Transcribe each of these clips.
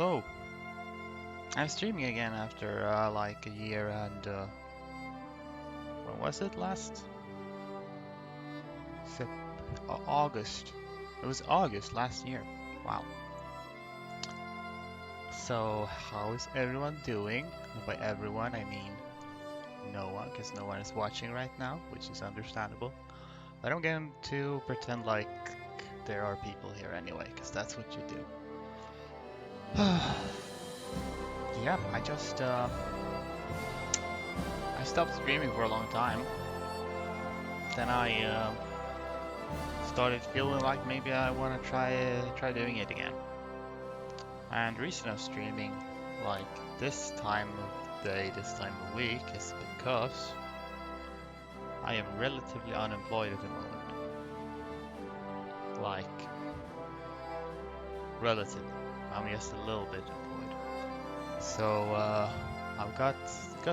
So, I'm streaming again after like a year and when was it last? Sep August. It was August last year. Wow. So, how is everyone doing? And by everyone, I mean no one, because no one is watching right now, which is understandable. I don't get to pretend like there are people here anyway, because that's what you do. Yeah, I stopped streaming for a long time. Then I started feeling like maybe I want to try doing it again. And the reason I'm streaming like this time of day, this time of week is because I am relatively unemployed at the moment. Like relatively, I'm just a little bit employed. So I've got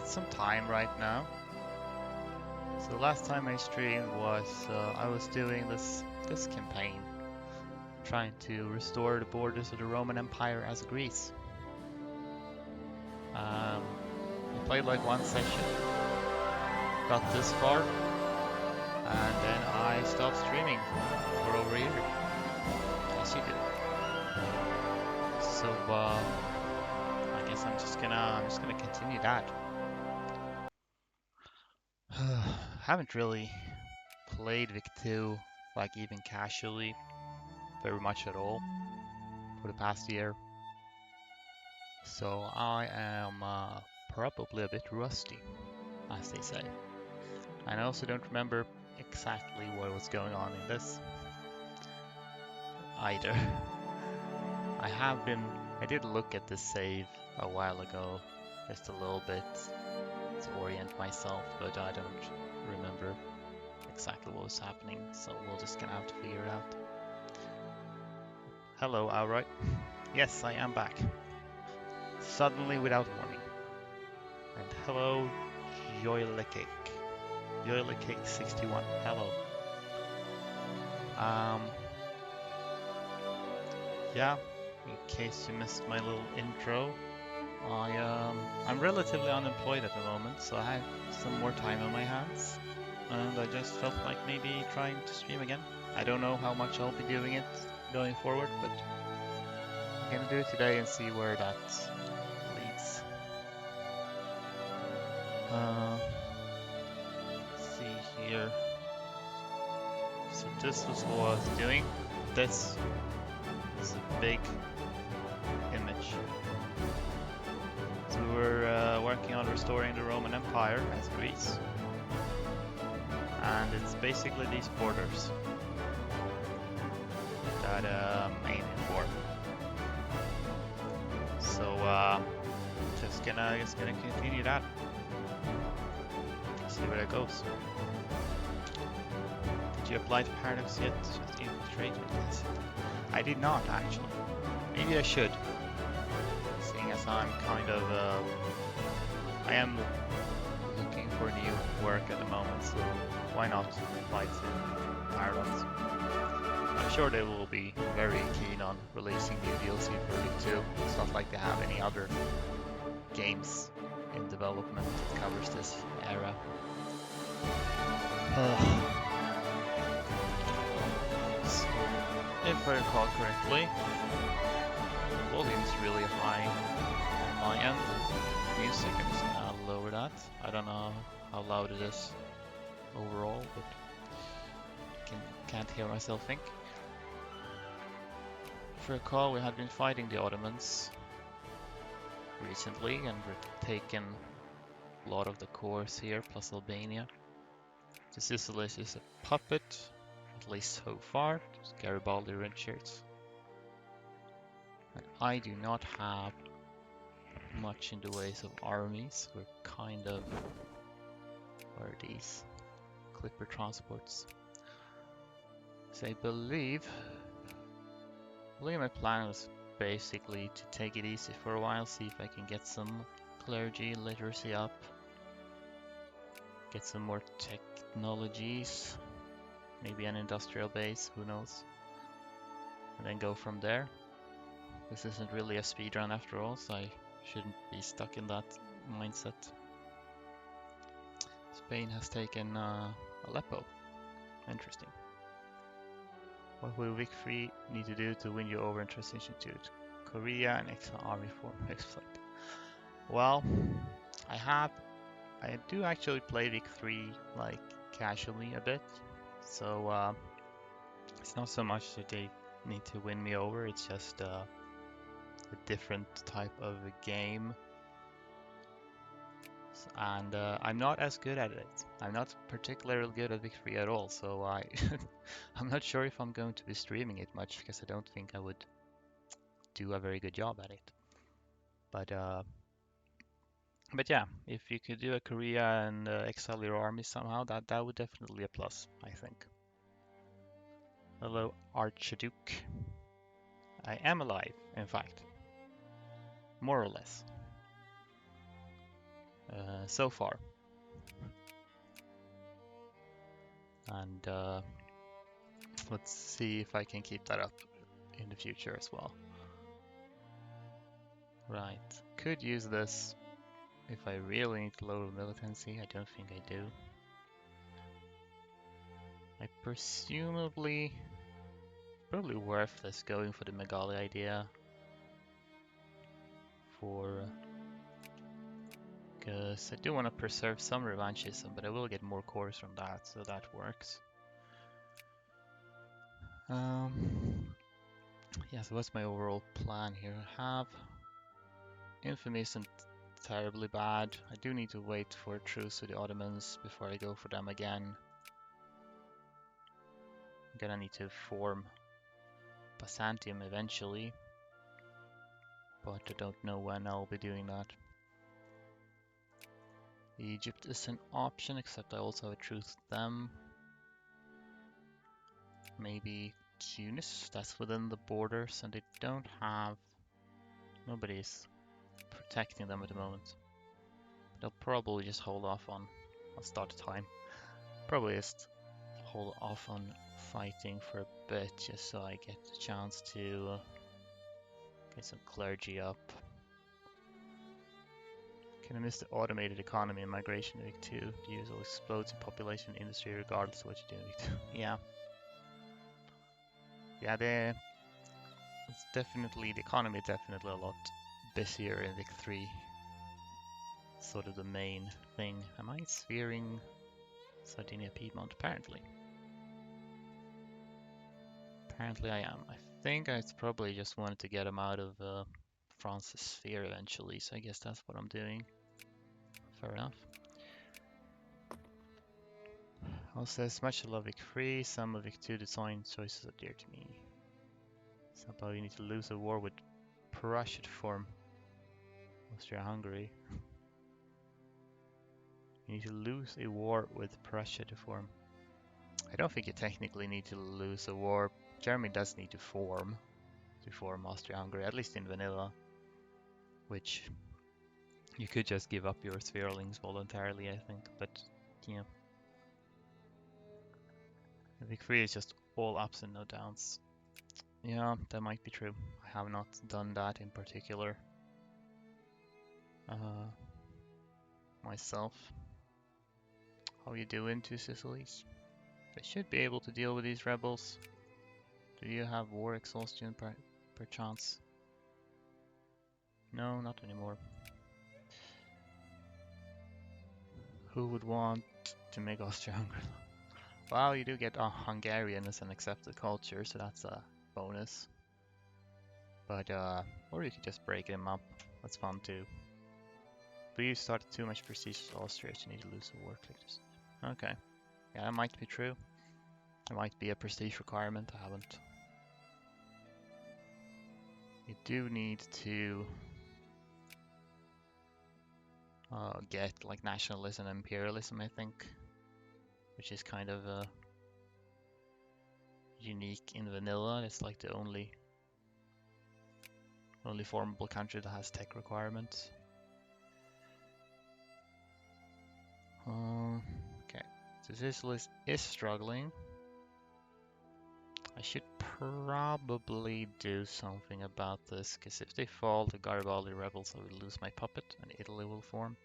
some time right now. So the last time I streamed was I was doing this campaign, trying to restore the borders of the Roman Empire as Greece. I played like one session, got this far, and then I stopped streaming for over a year. As you do. So I guess I'm just gonna continue that. Haven't really played Vic2 like even casually very much at all for the past year. So I am probably a bit rusty, as they say. And I also don't remember exactly what was going on in this either. I did look at this save a while ago, just a little bit to orient myself, but I don't remember exactly what was happening, so we're just gonna have to figure it out. Hello, Outright. Yes, I am back. Suddenly without warning. And hello, Joylacake. Joylacake61. Hello. Yeah, in case you missed my little intro, I'm relatively unemployed at the moment, so I have some more time on my hands, and I just felt like maybe trying to stream again. I don't know how much I'll be doing it going forward, but I'm gonna do it today and see where that leads. Let's see here. So this was what I was doing. This is a big image. So we were working on restoring the Roman Empire as Greece. And it's basically these borders that I'm aiming for. So just gonna continue that. See where that goes. Did you apply to Paradox yet? Just infiltrate it. I did not actually. Maybe I should. Seeing as I'm kind of I am looking for new work at the moment, so why not apply to Paradox? I'm sure they will be very keen on releasing new DLC for Vic2. It's not like they have any other games in development that covers this era. So, if I recall correctly, the volume's really high on my end. Music, I'm just gonna lower that. I don't know how loud it is overall, but can't hear myself think. If I recall, we had been fighting the Ottomans recently, and we've taken a lot of the cores here, plus Albania. Sicily is a puppet, at least so far. Just Garibaldi red shirts. And I do not have much in the ways of armies. We're kind of... What are these? Clipper transports. So I believe my plan was basically to take it easy for a while, see if I can get some clergy literacy up. Get some more technologies, maybe an industrial base, who knows, and then go from there. This isn't really a speedrun after all, so I shouldn't be stuck in that mindset. Spain has taken Aleppo. Interesting. What will Vic3 need to do to win you over in transition to Korea and exile army for exploit? Well, I do actually play Vic3 like casually a bit, so it's not so much that they need to win me over, it's just a different type of a game. And I'm not as good at it. I'm not particularly good at Vic3 at all, so I'm not sure if I'm going to be streaming it much because I don't think I would do a very good job at it. But yeah, if you could do a Korea and exile your army somehow, that would definitely be a plus, I think. Hello, Archduke. I am alive, in fact. More or less. So far. And let's see if I can keep that up in the future as well. Right, could use this if I really need to lower militancy. I don't think I do. I presumably probably worthless going for the Megali idea for because I do want to preserve some revanchism, but I will get more cores from that, so that works. Yeah, so what's my overall plan here? I have infamy isn't terribly bad. I do need to wait for a truce with the Ottomans before I go for them again. I'm gonna need to form Byzantium eventually, but I don't know when I'll be doing that. Egypt is an option, except I also have a truce with them. Maybe Tunis, that's within the borders, and they don't have... nobody's protecting them at the moment. They'll probably just hold off on... I'll start the time. Probably just hold off on fighting for a bit, just so I get the chance to get some clergy up. Can I miss the automated economy and migration in Vic2? The usual explodes in population and industry regardless of what you do in Vic2. Yeah. Yeah, it's definitely, the economy is definitely a lot busier in Vic3. Sort of the main thing. Am I sphering Sardinia Piedmont? Apparently. Apparently I am. I think I probably just wanted to get him out of France's sphere eventually, so I guess that's what I'm doing. Fair enough. Also, as much as I love Vic3, some of Vic2 design choices are dear to me. Somehow you need to lose a war with Prussia to form Austria-Hungary. You need to lose a war with Prussia to form. I don't think you technically need to lose a war. Germany does need to form Austria-Hungary, at least in vanilla. Which you could just give up your spherelings voluntarily, I think, but yeah. Vic3 is just all ups and no downs. Yeah, that might be true. I have not done that in particular myself. How you doing, Two Sicilies? I should be able to deal with these rebels. Do you have war exhaustion per chance? No, not anymore. Who would want to make Austria-Hungary? Well, you do get Hungarian as an accepted culture, so that's a bonus. But, or you could just break them up. That's fun too. But you started too much prestige with Austria, so you need to lose the war. Click this. Okay. Yeah, that might be true. It might be a prestige requirement. I haven't. You do need to get like nationalism and imperialism, I think, which is kind of unique in vanilla. It's like the only formable country that has tech requirements. Okay, so this list is struggling. I should probably do something about this, because if they fall, the Garibaldi rebels, I will lose my puppet and Italy will form.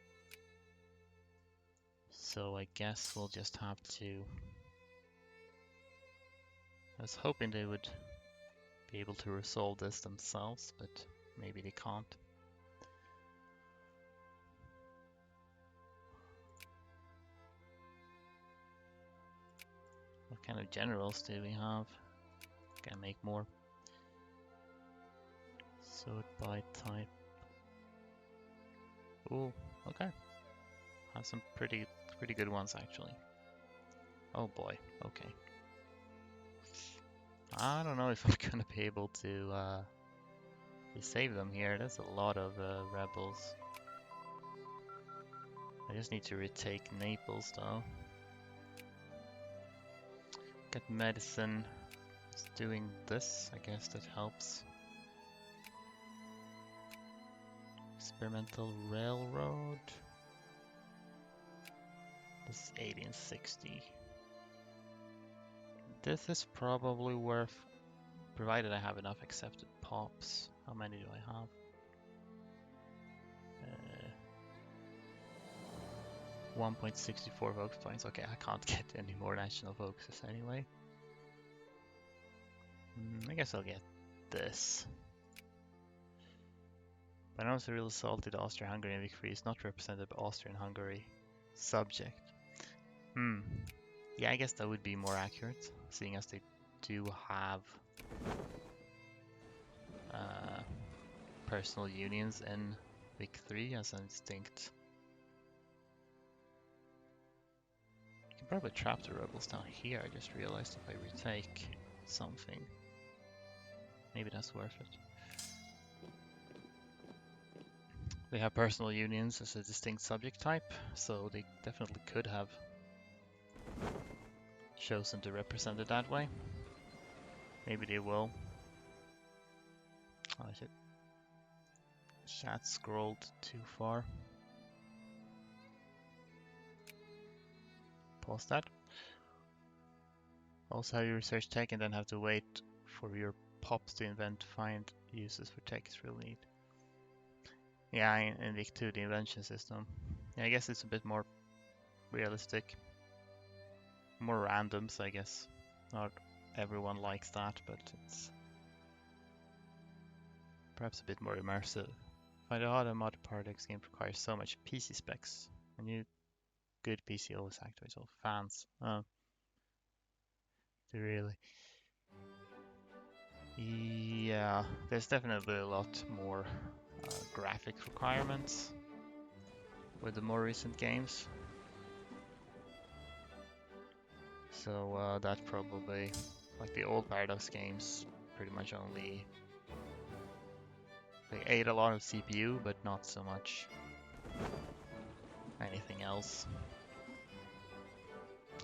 So I guess we'll just have to... I was hoping they would be able to resolve this themselves, but maybe they can't. What kind of generals do we have? Can make more. Sort by type. Ooh, okay. Have some pretty good ones actually. Oh boy, okay. I don't know if I'm gonna be able to save them here. That's a lot of rebels. I just need to retake Naples though. Get medicine. It's doing this, I guess that helps. Experimental railroad. This is 1860. This is probably worth, provided I have enough accepted pops. How many do I have? 1.64 focus points. Okay, I can't get any more national focuses anyway. I guess I'll get this. But I'm also really salty that Austria-Hungary and Vic2 is not represented by Austria and Hungary subject. Yeah, I guess that would be more accurate, seeing as they do have personal unions in Vic2 as an instinct. You can probably trap the rebels down here. I just realized if I retake something, maybe that's worth it. They have personal unions as a distinct subject type, so they definitely could have chosen to represent it that way. Maybe they will. Oh shit. Chat scrolled too far. Pause that. Also have your research tech and then have to wait for your pops to find uses for tech is really neat. Yeah, in Vic2, the invention system. Yeah, I guess it's a bit more realistic. More randoms, I guess. Not everyone likes that, but it's perhaps a bit more immersive. Find out a mod paradox game requires so much PC specs. A new good PC always activates all fans. Oh. Really? Yeah, there's definitely a lot more graphic requirements with the more recent games. So that probably, like the old Paradox games, pretty much only, they ate a lot of CPU, but not so much anything else.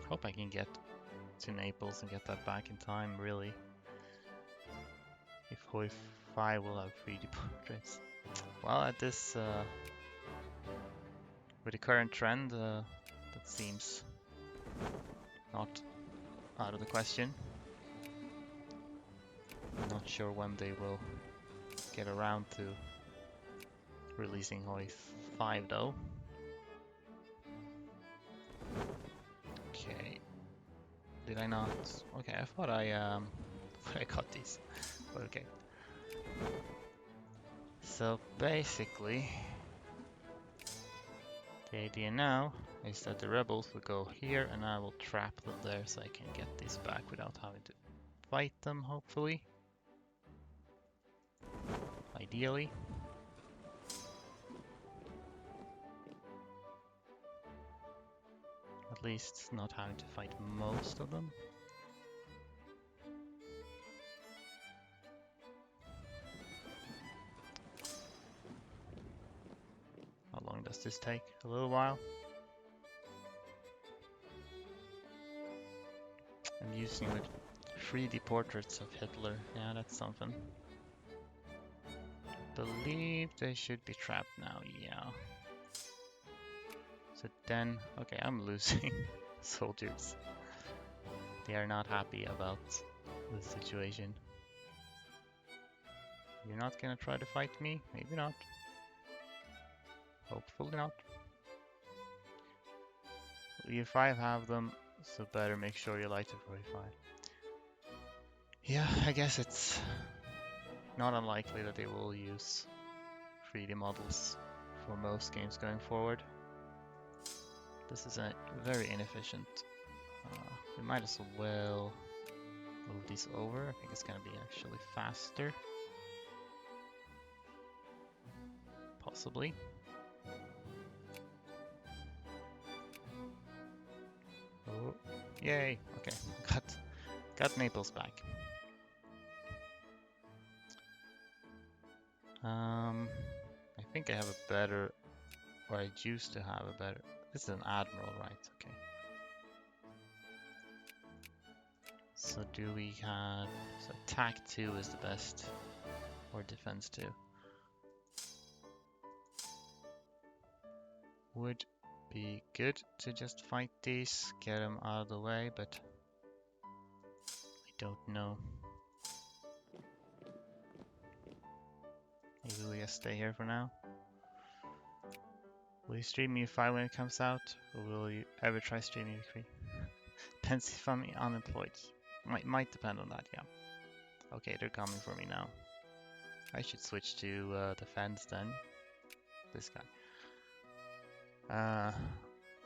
Hope I can get to Naples and get that back in time, really. If Hoi 5 will have 3D portraits. Well, at this, with the current trend, that seems not out of the question. Not sure when they will get around to releasing Hoi 5 though. Okay. Did I not? Okay, I thought I got these. But okay. So basically, the idea now is that the rebels will go here and I will trap them there so I can get these back without having to fight them, hopefully. Ideally. At least not having to fight most of them. How long does this take? A little while. I'm using with 3D portraits of Hitler. Yeah, that's something. Believe they should be trapped now, yeah. So then, okay, I'm losing soldiers. They are not happy about the situation. You're not gonna try to fight me? Maybe not. Hopefully not. Leave 5 have them, so better make sure you light to 45. Yeah, I guess it's not unlikely that they will use 3D models for most games going forward. This is a very inefficient. We might as well move these over. I think it's gonna be actually faster. Possibly. Oh, yay! Okay, got Naples back. I think I have a better, or I used to have a better. This is an admiral, right? Okay. So do we have? So attack 2 is the best, or defense 2. Would be good to just fight these, get them out of the way, but I don't know. Maybe we just stay here for now. Will you stream U5 when it comes out, or will you ever try streaming U3? Depends if I'm unemployed. Might depend on that, yeah. Okay, they're coming for me now. I should switch to defense then. This guy.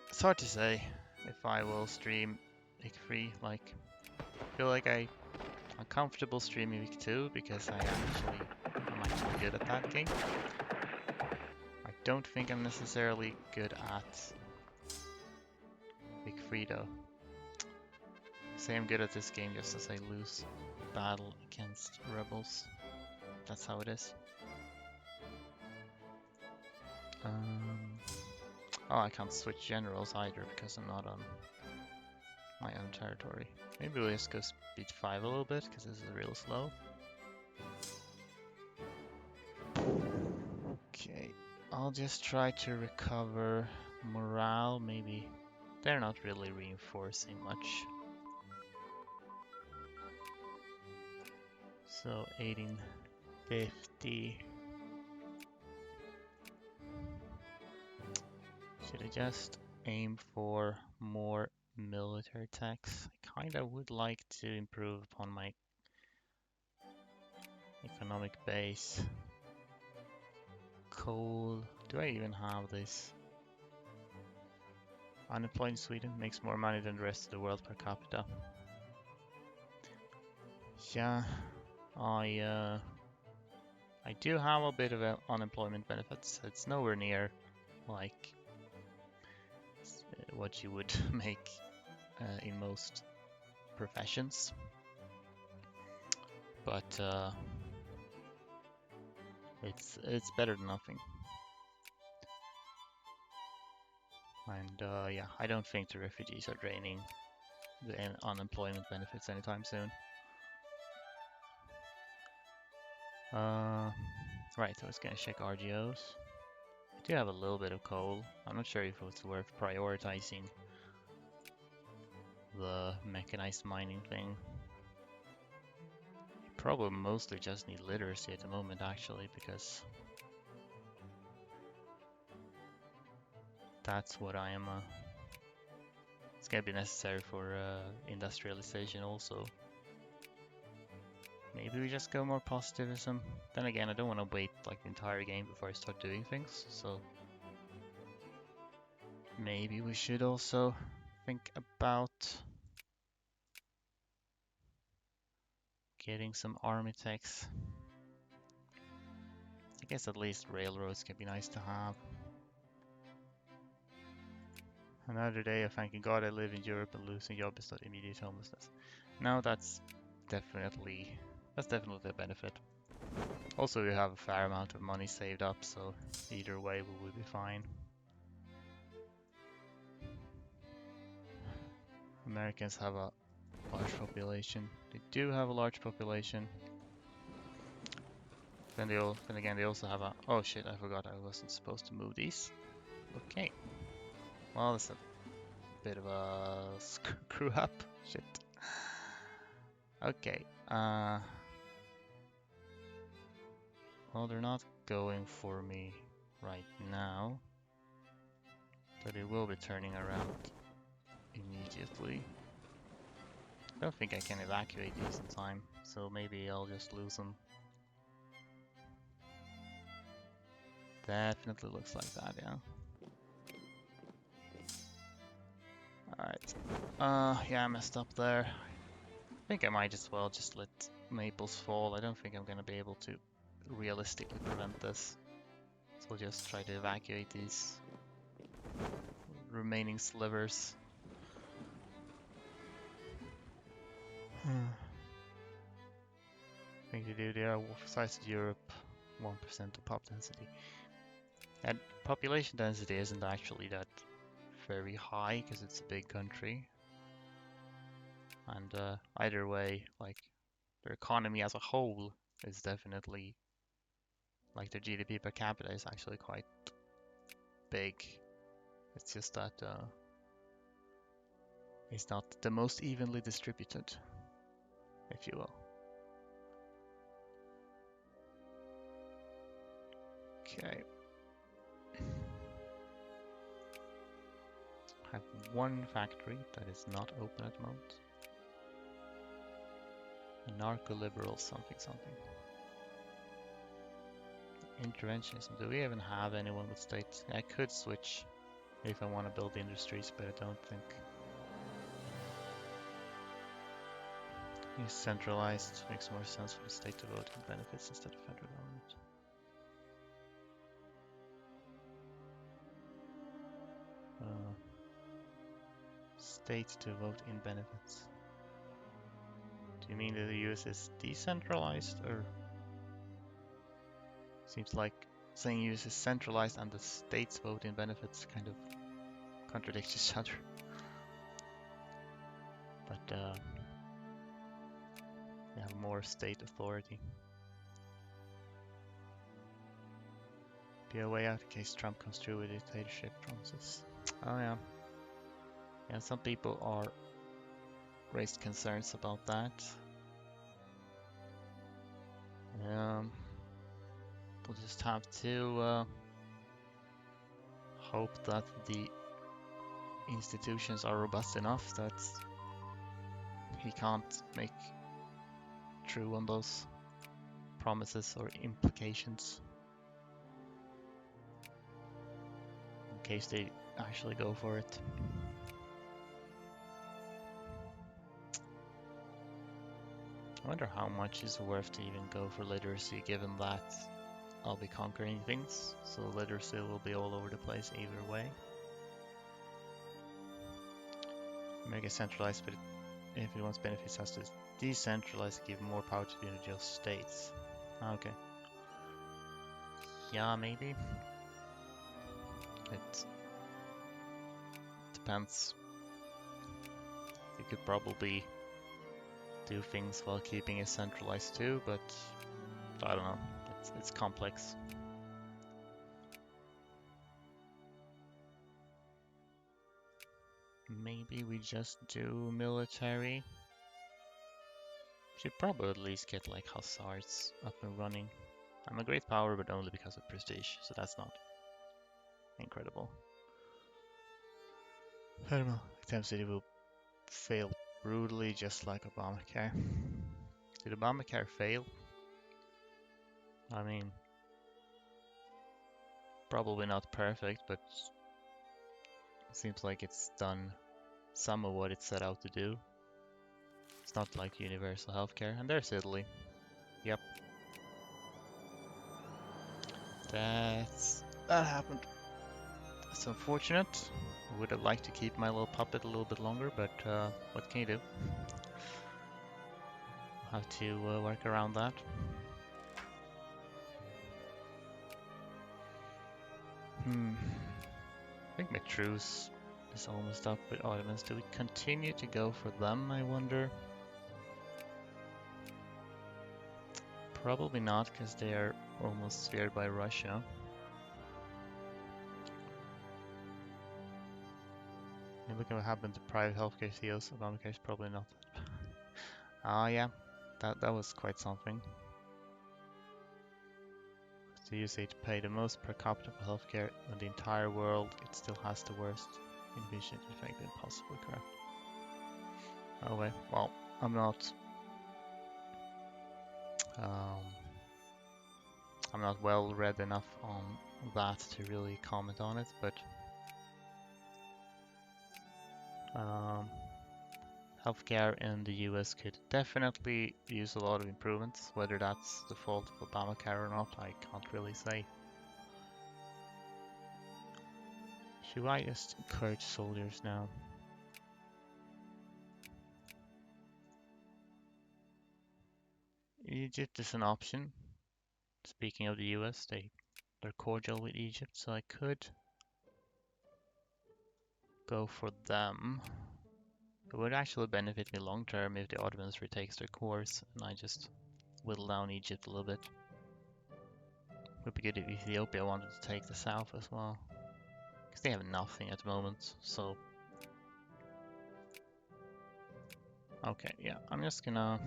It's hard to say if I will stream Vic3. Like, I feel like I'm comfortable streaming Vic2 because I'm actually good at that game. I don't think I'm necessarily good at Vic3 though. Say I'm good at this game just as I lose battle against rebels. That's how it is. Oh, I can't switch generals either because I'm not on my own territory. Maybe we'll just go speed 5 a little bit because this is real slow. Okay, I'll just try to recover morale. Maybe they're not really reinforcing much. So 1850. Should I just aim for more military tax? I kinda would like to improve upon my economic base. Coal. Do I even have this? Unemployed in Sweden makes more money than the rest of the world per capita. Yeah, I do have a bit of unemployment benefits. It's nowhere near like what you would make in most professions, but it's better than nothing. And yeah, I don't think the refugees are draining the unemployment benefits anytime soon. Right, I was gonna check RGOs. I do have a little bit of coal. I'm not sure if it's worth prioritizing the mechanized mining thing. You probably mostly just need literacy at the moment actually, because that's what I am it's gonna be necessary for industrialization also. Maybe we just go more positivism. Then again, I don't want to wait like the entire game before I start doing things, so maybe we should also think about getting some army techs. I guess at least railroads can be nice to have. Another day of thanking God I live in Europe and losing job is not immediate homelessness. No, that's definitely a benefit. Also, we have a fair amount of money saved up, so either way we will be fine. Americans have a large population. They do have a large population. Then again they also have a. Oh shit! I forgot I wasn't supposed to move these. Okay. Well, that's a bit of a screw up. Shit. Okay. Well, they're not going for me right now, but they will be turning around immediately. I don't think I can evacuate these in time, so maybe I'll just lose them. Definitely looks like that, yeah. Alright. Yeah, I messed up there. I think I might as well just let Maples fall. I don't think I'm gonna be able to realistically prevent this. So we'll just try to evacuate these remaining slivers. I think they are size of Europe, 1% of pop density. And population density isn't actually that very high because it's a big country. And either way, like their economy as a whole is definitely, like their GDP per capita is actually quite big. It's just that it's not the most evenly distributed, if you will. Okay. I have one factory that is not open at the moment. Anarcho-liberal something something. Interventionism. Do we even have anyone with states? I could switch if I want to build industries, but I don't think. Centralized makes more sense for the state to vote in benefits instead of federal government. State to vote in benefits. Do you mean that the US is decentralized, or seems like saying US is centralized and the states vote in benefits kind of contradicts each other. But they have more state authority. Be a way out in case Trump comes through with dictatorship promises. Oh yeah. Yeah, some people are raised concerns about that. We'll just have to hope that the institutions are robust enough that he can't make true on those promises or implications. In case they actually go for it. I wonder how much is worth to even go for literacy, given that I'll be conquering things, so literacy will be all over the place either way. Make it centralized, but if it wants benefits, it has to decentralize, give more power to the individual states. Okay. Yeah, maybe. It depends. You could probably do things while keeping it centralized too, but I don't know. It's complex. Maybe we just do military. Should probably at least get like hussars up and running. I'm a great power, but only because of prestige, so that's not incredible. I don't know. Attempt City will fail brutally, just like Obamacare. Did Obamacare fail? I mean, probably not perfect, but it seems like it's done some of what it set out to do. It's not like universal healthcare. And there's Italy. Yep. That happened. It's unfortunate. I would have liked to keep my little puppet a little bit longer, but what can you do? I'll have to work around that. I think my truce is almost up with Ottomans. Do we continue to go for them, I wonder? Probably not, because they are almost sphered by Russia. And look at what happened to private healthcare CEOs. Obamacare is probably not Ah, yeah, that was quite something. The USA to pay the most per capita for healthcare in the entire world, it still has the worst inefficient effect and possibly correct. Oh wait, well, I'm not um, I'm not well read enough on that to really comment on it, but um, healthcare in the US could definitely use a lot of improvements. Whether that's the fault of Obamacare or not, I can't really say. Should I just encourage soldiers now? Egypt is an option. Speaking of the US, they're cordial with Egypt, so I could go for them. It would actually benefit me long term if the Ottomans retakes their course and I just whittle down Egypt a little bit. Would be good if Ethiopia wanted to take the south as well, because they have nothing at the moment. So, okay, yeah, I'm just gonna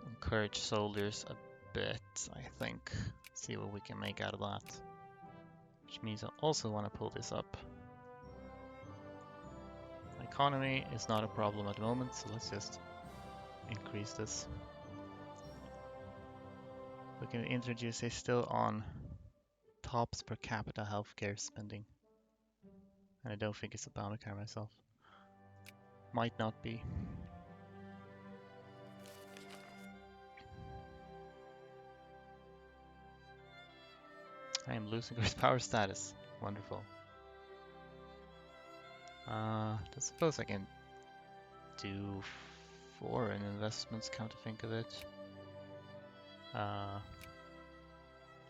encourage soldiers a bit, I think. See what we can make out of that. Which means I also want to pull this up. My economy is not a problem at the moment, so let's just increase this. We can introduce it still on tops per capita healthcare spending. And I don't think it's Obamacare myself. Might not be. I am losing great power status. Wonderful. I suppose I can do foreign investments, come to think of it. I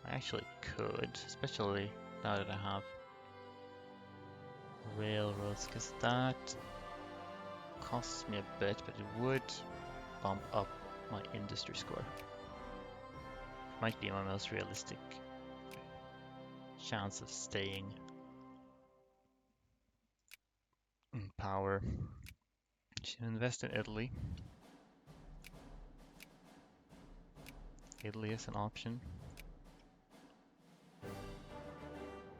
actually could, especially now that I have railroads, because that costs me a bit, but it would bump up my industry score. Might be my most realistic chance of staying in power. Should invest in Italy. Italy is an option.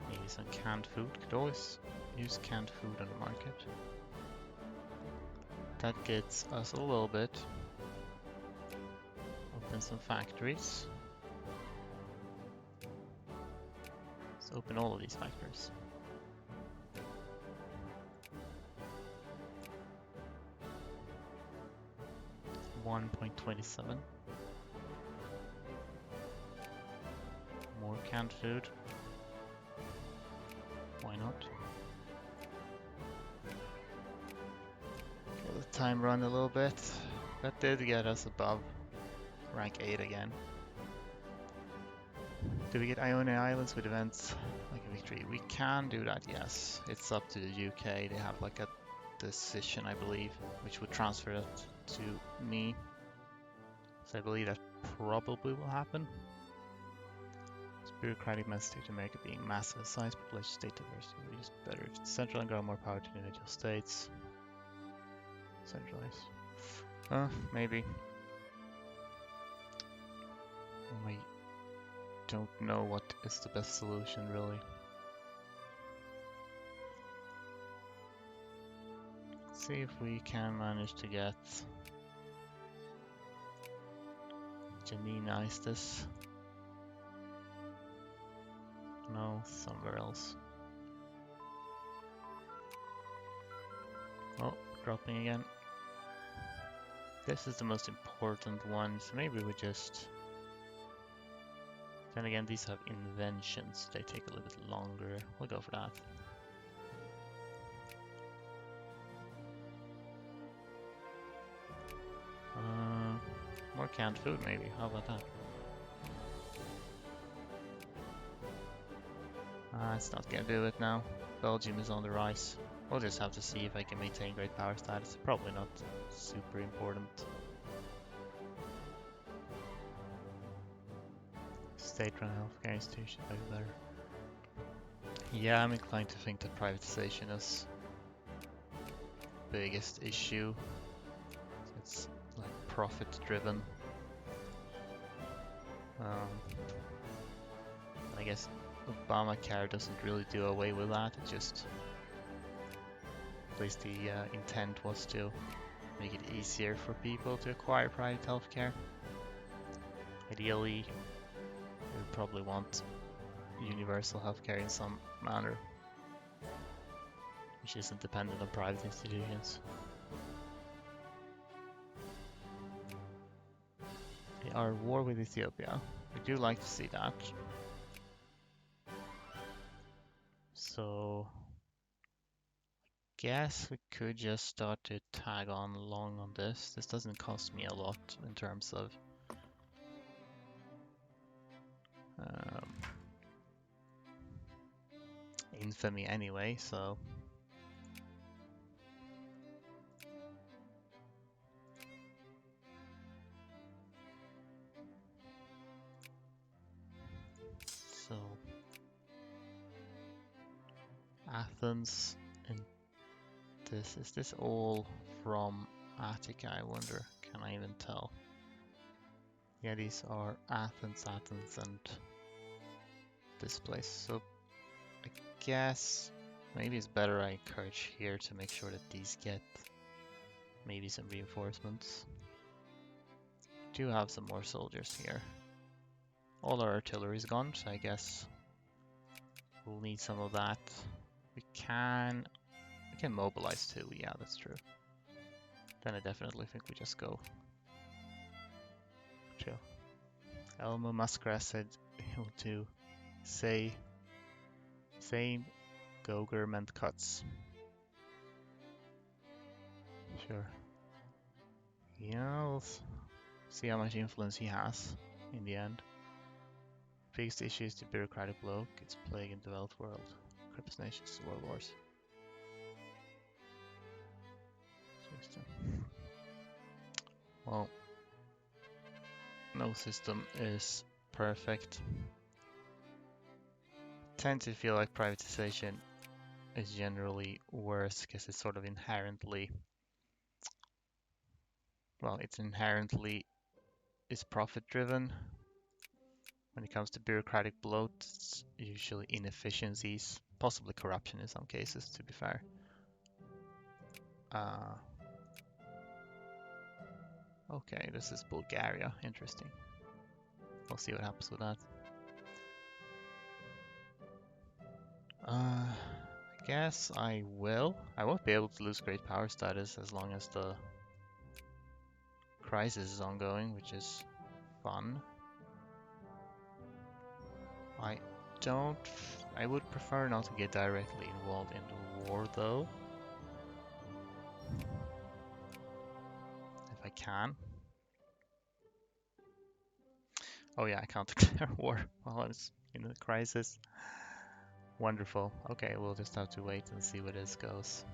Maybe some canned food. Could always use canned food on the market. That gets us a little bit. Open some factories. Let's open all of these factories. $1.27. More canned food. Why not? Okay, let time run a little bit. That did get us above rank 8 again. Do we get Ionian Islands with events like a victory? We can do that, yes. It's up to the UK. They have like a decision, I believe, which would transfer it to me. So I believe that probably will happen. It's bureaucratic mass state America being massive in size, population, state diversity would use better if it's central and grow more power to individual states. Centralize. Maybe. I don't know what is the best solution, really. Let's see if we can manage to get Janine this. No, somewhere else. Oh, dropping again. This is the most important one, so maybe we just... Then again, these have inventions. They take a little bit longer. We'll go for that. More canned food, maybe. How about that? It's not gonna do it now. Belgium is on the rise. We'll just have to see if I can maintain great power status. Probably not super important. State-run healthcare institution might be better. Yeah, I'm inclined to think that privatization is a biggest issue. It's like profit driven. I guess Obamacare doesn't really do away with that. It just, at least the intent was to make it easier for people to acquire private healthcare. Ideally, we would probably want universal healthcare in some manner, which isn't dependent on private institutions. They are at war with Ethiopia. We do like to see that. So, guess we could just start to tag on along on this. This doesn't cost me a lot in terms of infamy anyway, so Athens and this, is this all from Attica, I wonder? Can I even tell? Yeah, these are Athens, and this place. So I guess maybe it's better I encourage here to make sure that these get maybe some reinforcements. Do have some more soldiers here. All our artillery is gone, so I guess we'll need some of that. We can mobilize too. Yeah, that's true. Then I definitely think we just go. Chill. Elmo Muskrat said he'll do same government cuts. Sure. Yeah, we'll see how much influence he has in the end. Biggest issue is the bureaucratic bloke. It's plague in the developed world. Cripples nations, world wars. Well, no system is perfect. Tend to feel like privatization is generally worse because it's sort of inherently, well, it's inherently is profit driven. When it comes to bureaucratic bloat, it's usually inefficiencies, possibly corruption in some cases, to be fair. Okay, this is Bulgaria. Interesting. We'll see what happens with that. I guess I will. I won't be able to lose great power status as long as the crisis is ongoing, which is fun. I would prefer not to get directly involved in the war though. If I can. Oh yeah, I can't declare war while I was in the crisis. Wonderful. Okay, we'll just have to wait and see where this goes.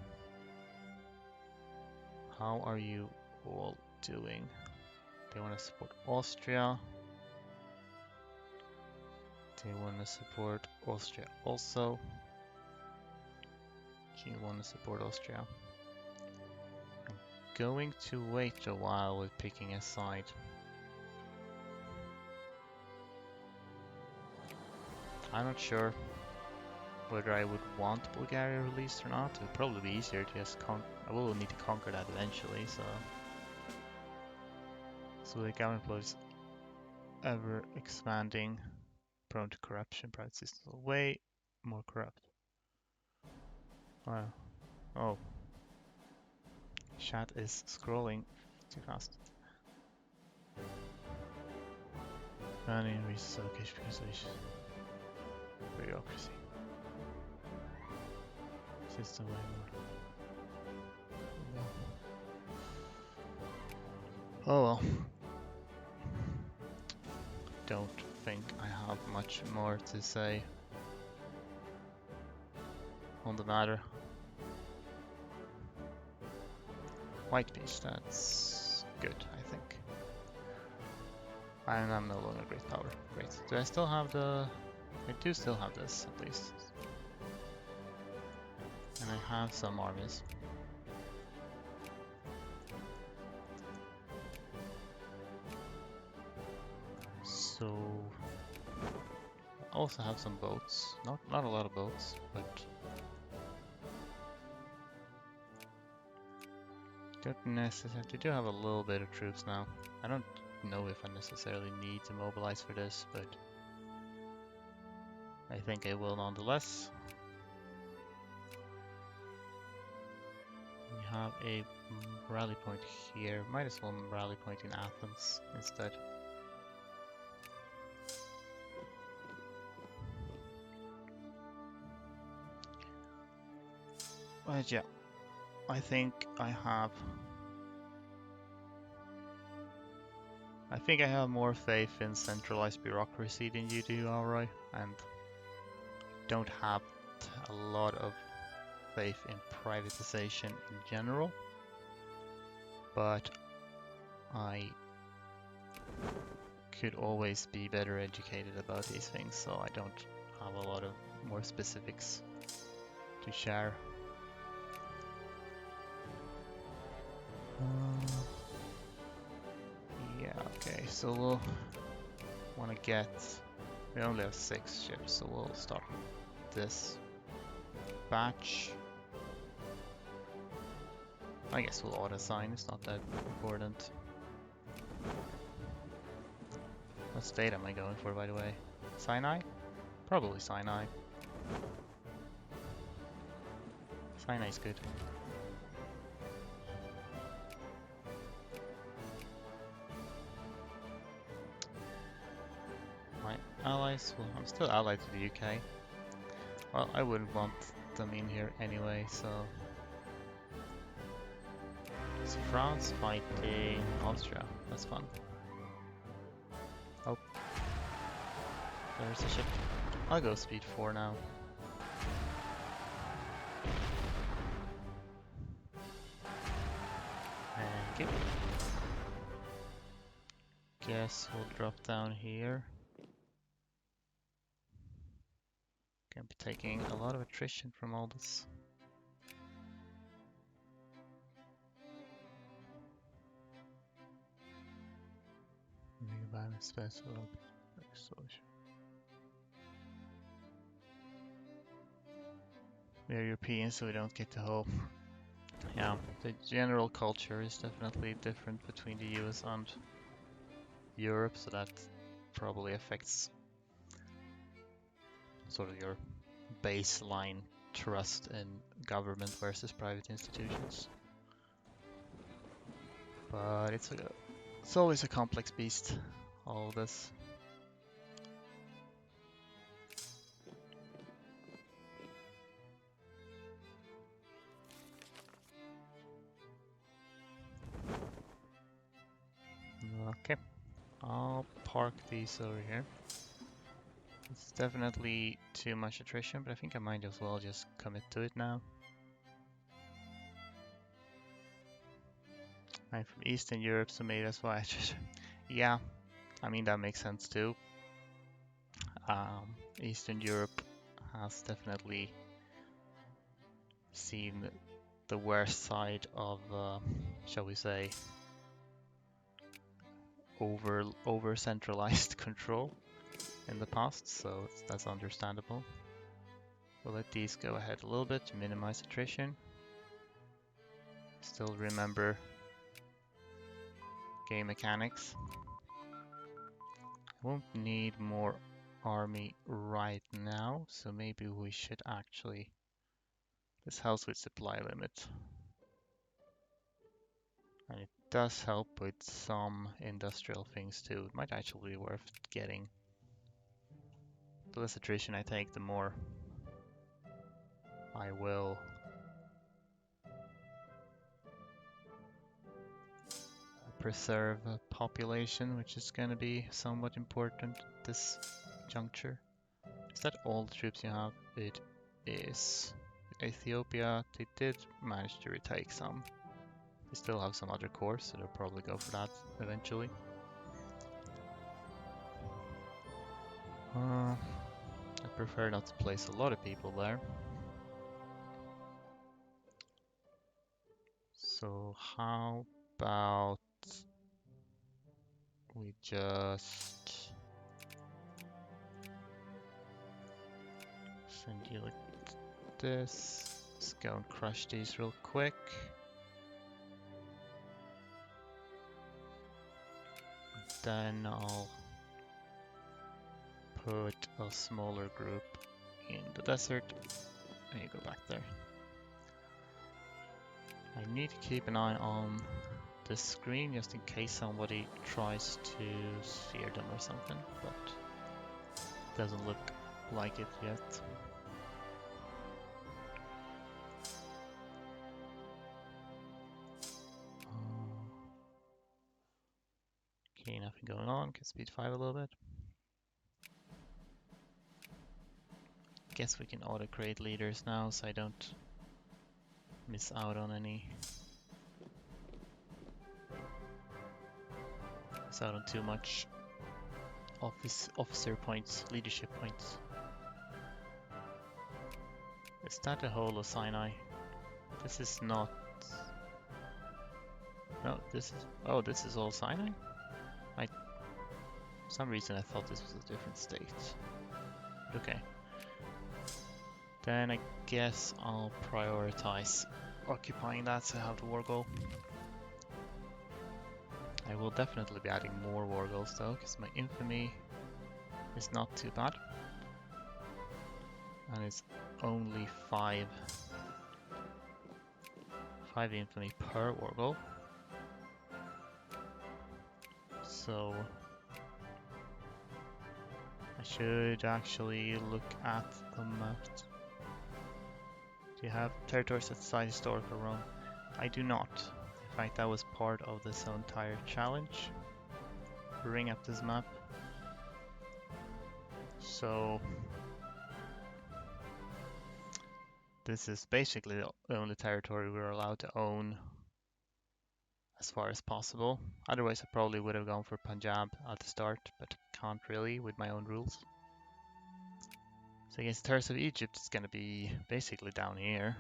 How are you all doing? They want to support Austria. They want to support Austria also. Do you want to support Austria? I'm going to wait a while with picking a side. I'm not sure whether I would want Bulgaria released or not. It would probably be easier to just I will need to conquer that eventually, so the government was ever expanding, prone to corruption, private systems are way more corrupt. Wow. Oh. Chat is scrolling too fast. Planning resource allocation because of bureaucracy. System way more. Oh well. Don't think I have much more to say on the matter. White Beach, that's good, I think. And I'm no longer great power. Great. Do I still have the... I do still have this, at least. And I have some armies. So also have some boats. Not a lot of boats, but don't necessarily. They do have a little bit of troops now. I don't know if I necessarily need to mobilize for this, but I think I will nonetheless. We have a rally point here. Might as well rally point in Athens instead. But yeah, I think I have more faith in centralized bureaucracy than you do, Alroy, and don't have a lot of faith in privatization in general. But I could always be better educated about these things, so I don't have a lot of more specifics to share. Yeah, okay, so we'll want to get... We only have 6 ships, so we'll start this batch. I guess we'll auto-sign, it's not that important. What state am I going for, by the way? Sinai? Probably Sinai. Sinai's good. My allies, well, I'm still allied to the UK. Well, I wouldn't want them in here anyway, so... Is France fighting Austria? That's fun. Oh. There's a ship. I'll go speed 4 now. Thank you. Guess we'll drop down here. Gonna be taking a lot of attrition from all this. We're European, so we don't get to hope. Yeah, the general culture is definitely different between the US and Europe, so that probably affects sort of your baseline trust in government versus private institutions. But it's always a complex beast, all of this. Okay, I'll park these over here. It's definitely too much attrition, but I think I might as well just commit to it now. I'm from Eastern Europe, so maybe that's why I just... Yeah, I mean that makes sense too. Eastern Europe has definitely seen the worst side of, shall we say, over centralized control in the past, so that's understandable. We'll let these go ahead a little bit to minimize attrition. Still remember game mechanics. Won't need more army right now, so maybe we should actually... This helps with supply limit. And it does help with some industrial things too. It might actually be worth getting. The less attrition I take, the more I will preserve a population, which is going to be somewhat important at this juncture. Is that all the troops you have? It is. Ethiopia, they did manage to retake some. They still have some other corps, so they'll probably go for that eventually. I prefer not to place a lot of people there. So how about we just Send you like this. Let's go and crush these real quick. Then I'll put a smaller group in the desert. And you go back there. I need to keep an eye on this screen just in case somebody tries to steer them or something, but it doesn't look like it yet. Okay, nothing going on. Can speed 5 a little bit. Guess we can auto create leaders now so I don't miss out on any. Miss out on too much officer points, leadership points. Is that a whole of Sinai? This is not. No, this is. Oh, this is all Sinai? For some reason I thought this was a different state. Okay. Then I guess I'll prioritize occupying that so I have the war goal. I will definitely be adding more war goals though, because my infamy is not too bad. And it's only 5 infamy per war goal. So I should actually look at the map. Do you have territories outside historical Rome? I do not. In fact, that was part of this entire challenge. Bring up this map. So this is basically the only territory we're allowed to own as far as possible. Otherwise I probably would have gone for Punjab at the start, but can't really with my own rules. So against Terrace of Egypt it's gonna be basically down here.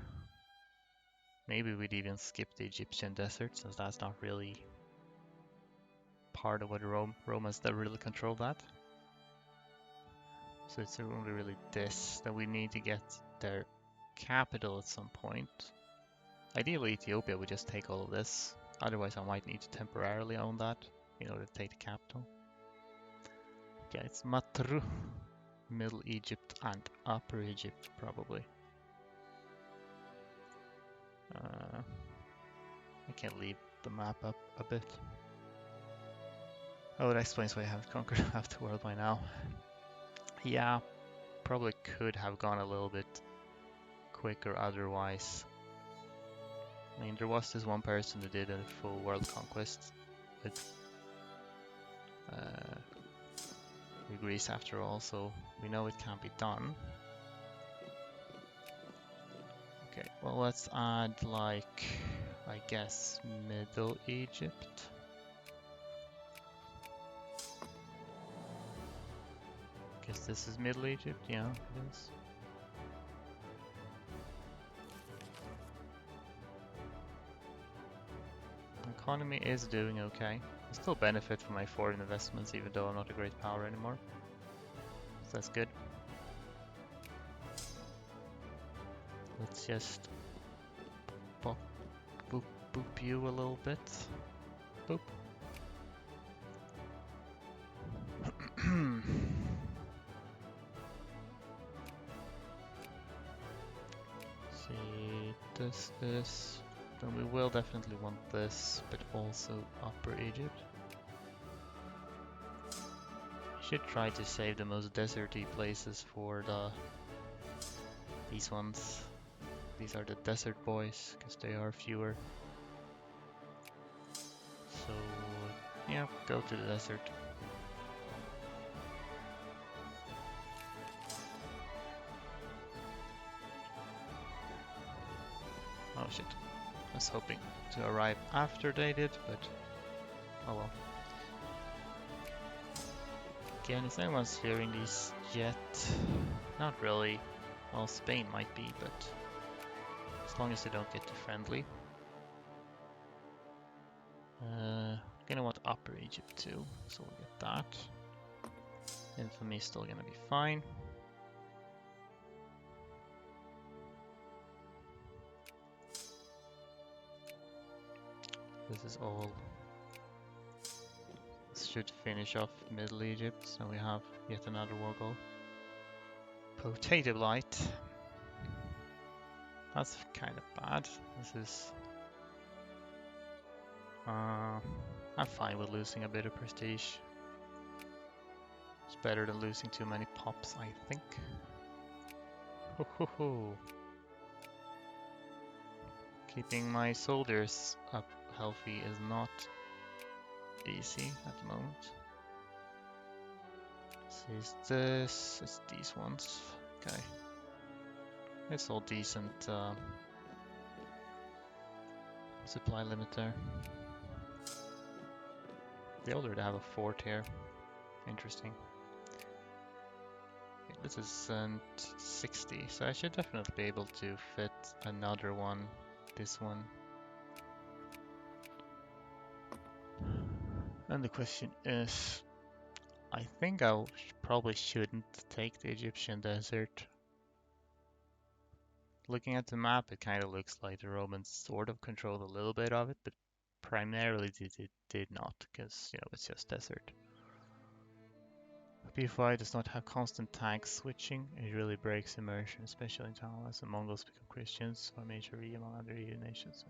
Maybe we'd even skip the Egyptian desert since that's not really part of what Romans that really control that. So it's only really this that we need to get their capital at some point. Ideally Ethiopia would just take all of this. Otherwise I might need to temporarily own that in order to take the capital. Yeah, it's Matru, Middle Egypt and Upper Egypt probably. I can leave the map up a bit. Oh, that explains why I haven't conquered half the world by now. Yeah, probably could have gone a little bit quicker otherwise. I mean, there was this one person who did a full world conquest with Greece after all, so we know it can be done. Okay, well let's add like, I guess, Middle Egypt. Guess this is Middle Egypt, yeah, it is. Economy is doing okay. I still benefit from my foreign investments even though I'm not a great power anymore. So that's good. Let's just boop you a little bit. Boop. See, this. Then we will definitely want this, but also Upper Egypt. I should try to save the most deserty places for these ones. These are the desert boys, because they are fewer. So, yeah, go to the desert. Oh shit. I was hoping to arrive after they did, but oh well. Again, is anyone fearing these yet? Not really. Well, Spain might be, but as long as they don't get too friendly. Gonna want Upper Egypt too, so we'll get that. Infamy is still gonna be fine. This is all. This should finish off Middle Egypt, so we have yet another war goal. Potato Blight. That's kind of bad. This is. I'm fine with losing a bit of prestige. It's better than losing too many pops, I think. Ho ho ho. Keeping my soldiers up healthy is not easy at the moment. Is this? It's these ones. Okay. It's all decent supply limit there. They already have a fort here. Interesting. Okay, this isn't 60, so I should definitely be able to fit another one. This one. And the question is, I think I probably shouldn't take the Egyptian desert. Looking at the map, it kind of looks like the Romans sort of controlled a little bit of it, but primarily they did not, because, you know, it's just desert. B5 does not have constant tank switching. It really breaks immersion, especially in town as the Mongols become Christians or major among other EU nations.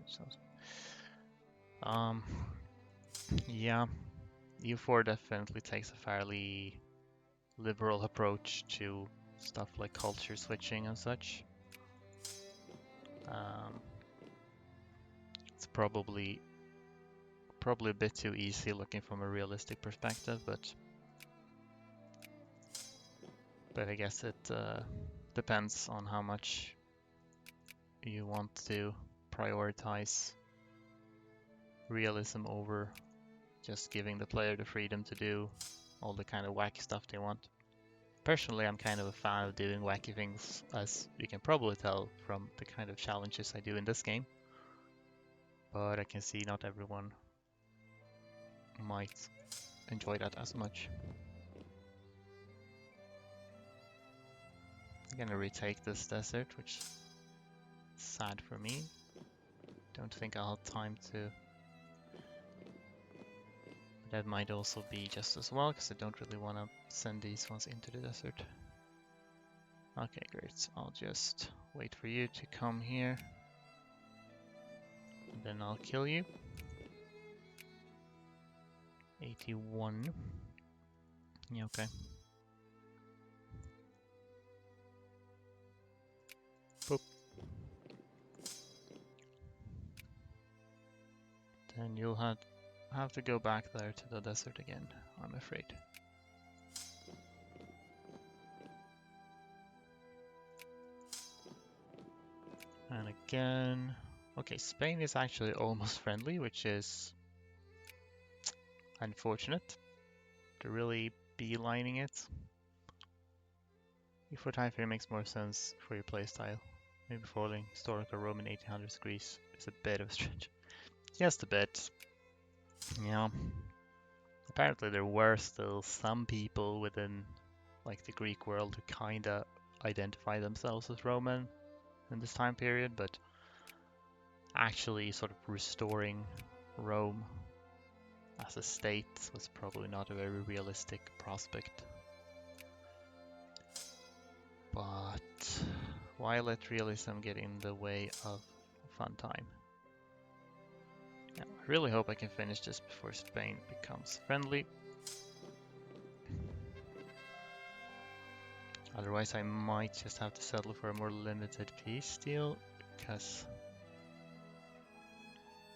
Yeah, U4 definitely takes a fairly liberal approach to stuff like culture switching and such. It's probably a bit too easy looking from a realistic perspective, but I guess it depends on how much you want to prioritize realism over just giving the player the freedom to do all the kind of wacky stuff they want. Personally, I'm kind of a fan of doing wacky things, as you can probably tell from the kind of challenges I do in this game. But I can see not everyone might enjoy that as much. I'm gonna retake this desert, which is sad for me. Don't think I'll have time to. That might also be just as well, because I don't really want to send these ones into the desert. Okay, great. I'll just wait for you to come here. And then I'll kill you. 81. Yeah, okay. Boop. Then you'll have to go back there to the desert again, I'm afraid. And again... Okay, Spain is actually almost friendly, which is unfortunate. They're really beelining it. E4 time frame makes more sense for your playstyle. Maybe following historical Roman 1800s Greece is a bit of a stretch. Just a bit. Yeah. Apparently there were still some people within like the Greek world who kinda identify themselves as Roman in this time period, but actually sort of restoring Rome as a state was probably not a very realistic prospect. But why let realism get in the way of a fun time? Yeah, I really hope I can finish this before Spain becomes friendly. Otherwise I might just have to settle for a more limited peace deal, because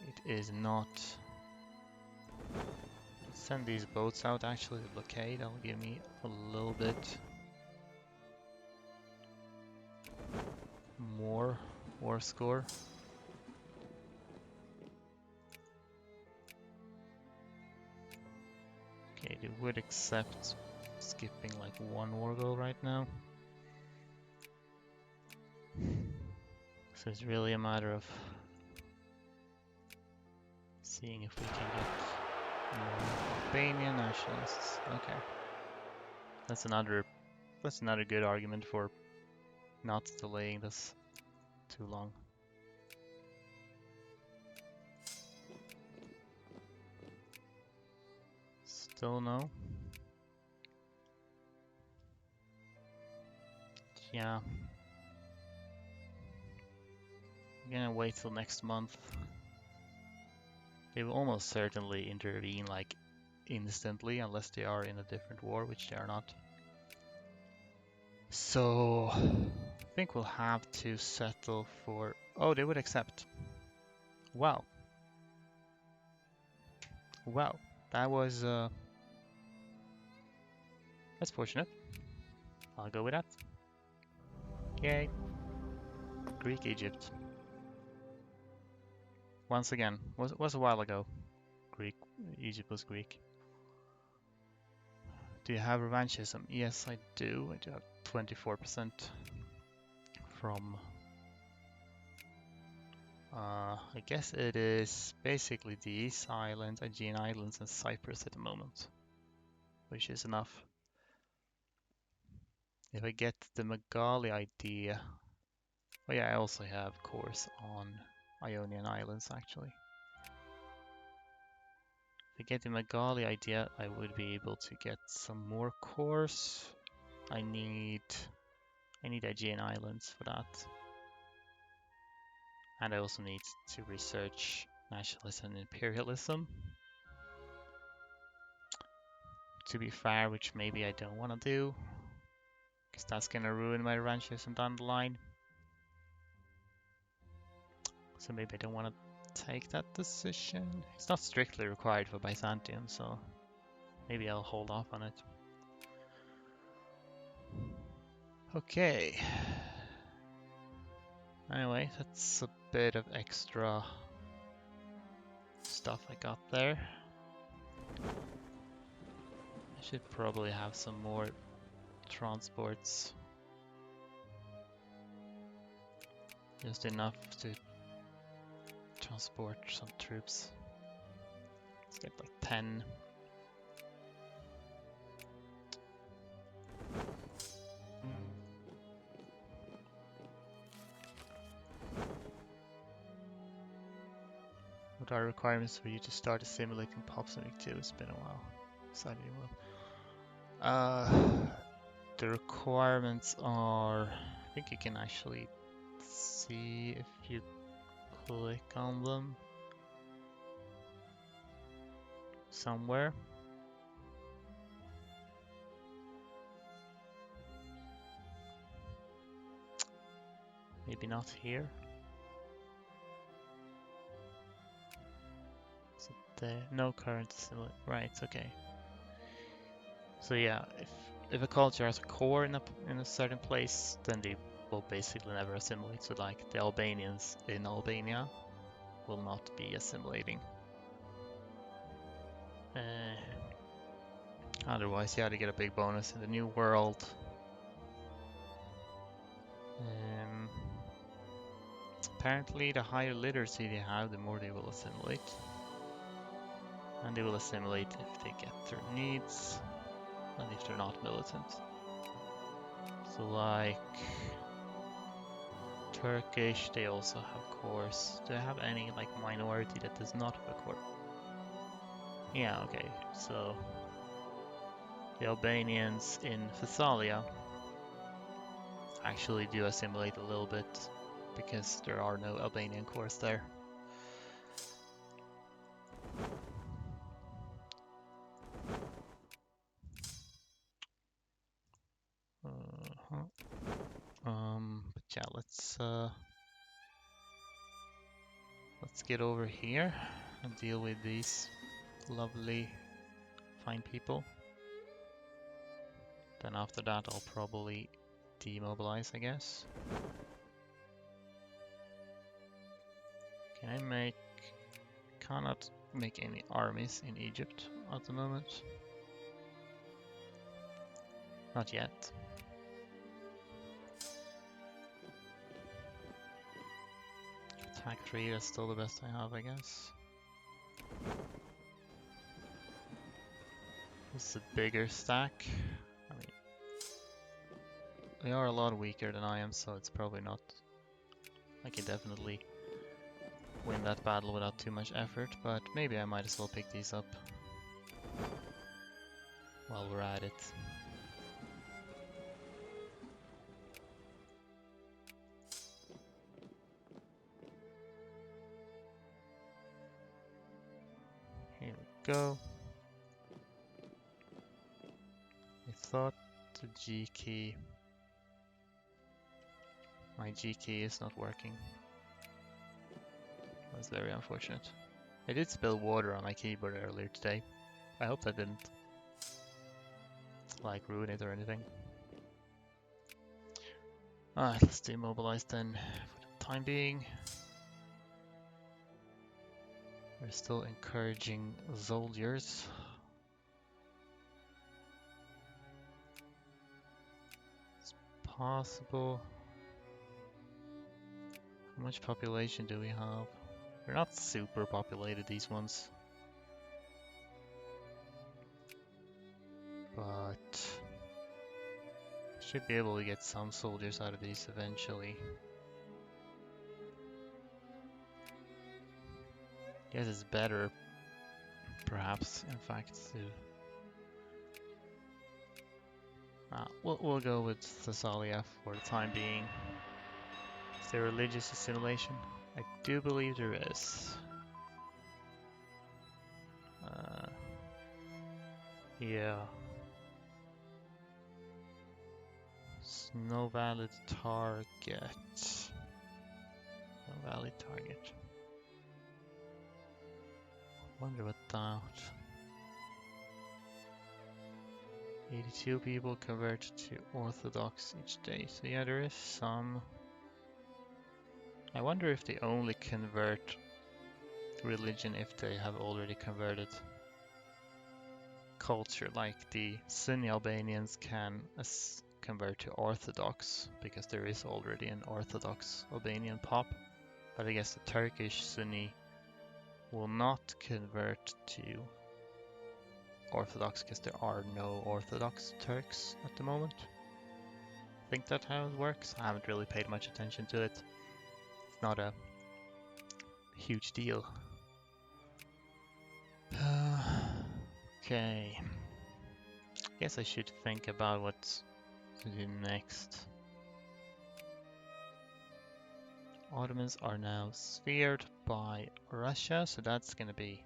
it is not... Send these boats out actually to blockade, that'll give me a little bit more war score. Okay, they would accept skipping like one war goal right now. So it's really a matter of seeing if we can get more Albanian nationalists. Okay. That's another good argument for not delaying this too long. Still no. Yeah. I'm gonna wait till next month. They will almost certainly intervene like instantly unless they are in a different war, which they are not. So I think we'll have to settle for... Oh, they would accept. Wow. Wow. That was that's fortunate. I'll go with that. Yay. Greek Egypt. Once again, was a while ago. Egypt was Greek. Do you have revanchism? Yes, I do. I do have 24% from... I guess it is basically these islands, Aegean Islands and Cyprus at the moment, which is enough. If I get the Magali idea... Oh yeah, I also have cores on Ionian Islands actually. If I get the Magali idea, I would be able to get some more cores. I need Aegean Islands for that. And I also need to research nationalism and imperialism. To be fair, which maybe I don't want to do, because that's gonna ruin my revanchism down the line. So maybe I don't want to take that decision. It's not strictly required for Byzantium, so maybe I'll hold off on it. Okay. Anyway, that's a bit of extra stuff I got there. I should probably have some more transports. Just enough to transport some troops. Let's get like 10. What are requirements for you to start assimilating pops in Vic2? It's been a while. Decided you will. The requirements are... I think you can actually see if you click on them somewhere. Maybe not here. Is it there? No current assimilate. Right, okay. So yeah, if a culture has a core in a certain place, then they will basically never assimilate. So like the Albanians in Albania will not be assimilating. Otherwise, yeah, they get a big bonus in the New World. Apparently, the higher literacy they have, the more they will assimilate. And they will assimilate if they get their needs, and if they're not militant. So like Turkish, they also have cores. Do I have any like minority that does not have a core? Yeah, okay, so the Albanians in Thessalia actually do assimilate a little bit because there are no Albanian cores there. But yeah, let's get over here and deal with these lovely, fine people. Then after that, I'll probably demobilize, I guess. Cannot make any armies in Egypt at the moment. Not yet. Attack 3, that's still the best I have, I guess. This is a bigger stack. I mean, they are a lot weaker than I am, so it's probably not... I can definitely win that battle without too much effort, but maybe I might as well pick these up. while we're at it. Here we go. I thought the G key... My G key is not working. That's very unfortunate. I did spill water on my keyboard earlier today. I hope that didn't like ruin it or anything. Alright, let's demobilize then for the time being. We're still encouraging soldiers. It's possible. How much population do we have? We're not super populated, these ones. But should be able to get some soldiers out of these eventually. Guess it's better, perhaps, in fact, to... we'll go with Thessalia for the time being. Is there religious assimilation? I do believe there is. Yeah. It's no valid target. No valid target. Wonder what that. 82 people convert to Orthodox each day. So yeah, there is some. I wonder if they only convert religion if they have already converted culture, like the Sunni Albanians can convert to Orthodox because there is already an Orthodox Albanian pop. But I guess the Turkish Sunni will not convert to Orthodox because there are no Orthodox Turks at the moment. I think that's how it works. I haven't really paid much attention to it. It's not a huge deal. Okay. Guess I should think about what to do next. Ottomans are now sphered by Russia, so that's going to be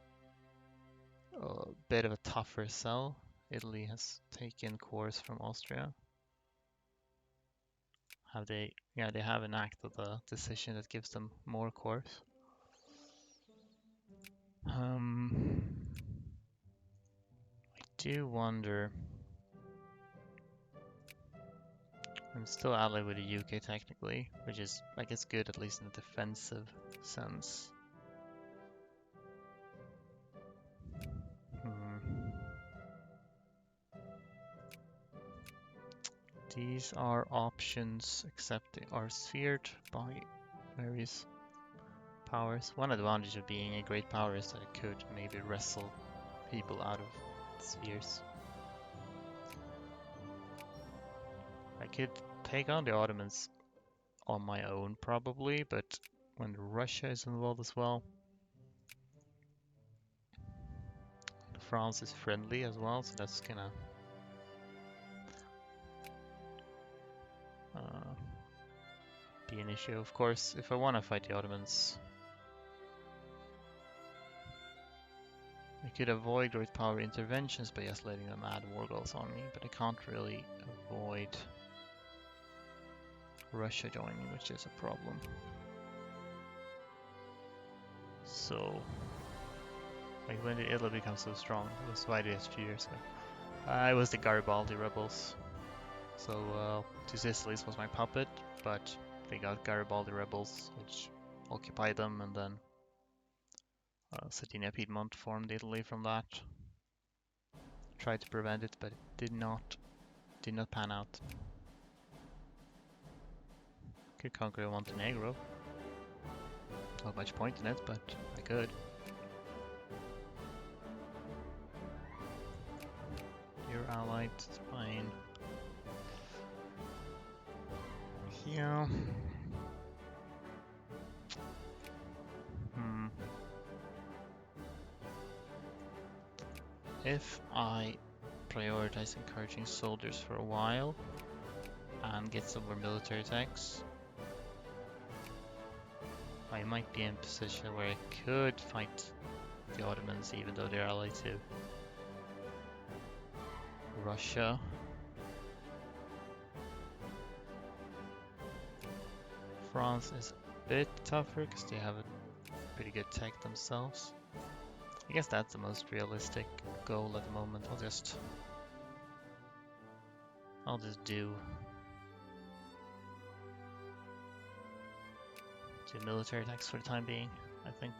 a bit of a tougher sell. Italy has taken cores from Austria. Have they? Yeah, they have enacted a decision that gives them more cores. I do wonder. I'm still allied with the UK technically, which is, I guess, good at least in a defensive sense. These are options, except they are sphered by various powers. One advantage of being a great power is that it could maybe wrestle people out of spheres. I could take on the Ottomans on my own probably, but when Russia is involved as well, France is friendly as well, so that's gonna be an issue. Of course, if I want to fight the Ottomans, I could avoid great power interventions by just letting them add war goals on me, but I can't really avoid Russia joining, which is a problem. So, like, when did Italy become so strong? It was why just 2 years ago. It was the Garibaldi rebels. So, Two Sicilies was my puppet, but they got Garibaldi rebels, which occupied them, and then Sardinia Piedmont formed Italy from that. Tried to prevent it, but it did not pan out. Could conquer Montenegro. Not much point in it, but I could. You're allied, it's fine. Yeah. If I prioritize encouraging soldiers for a while and get some more military techs. I might be in a position where I could fight the Ottomans even though they're allied to Russia. France is a bit tougher because they have a pretty good tech themselves. I guess that's the most realistic goal at the moment. I'll just do military attacks for the time being, I think.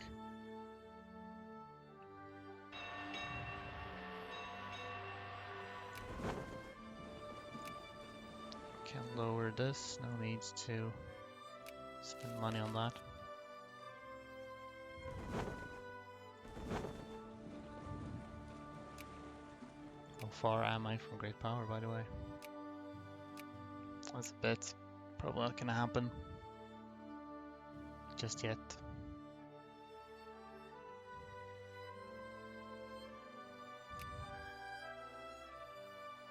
Can lower this, no needs to spend money on that. How far am I from great power, by the way? That's a bit. Probably not gonna happen just yet.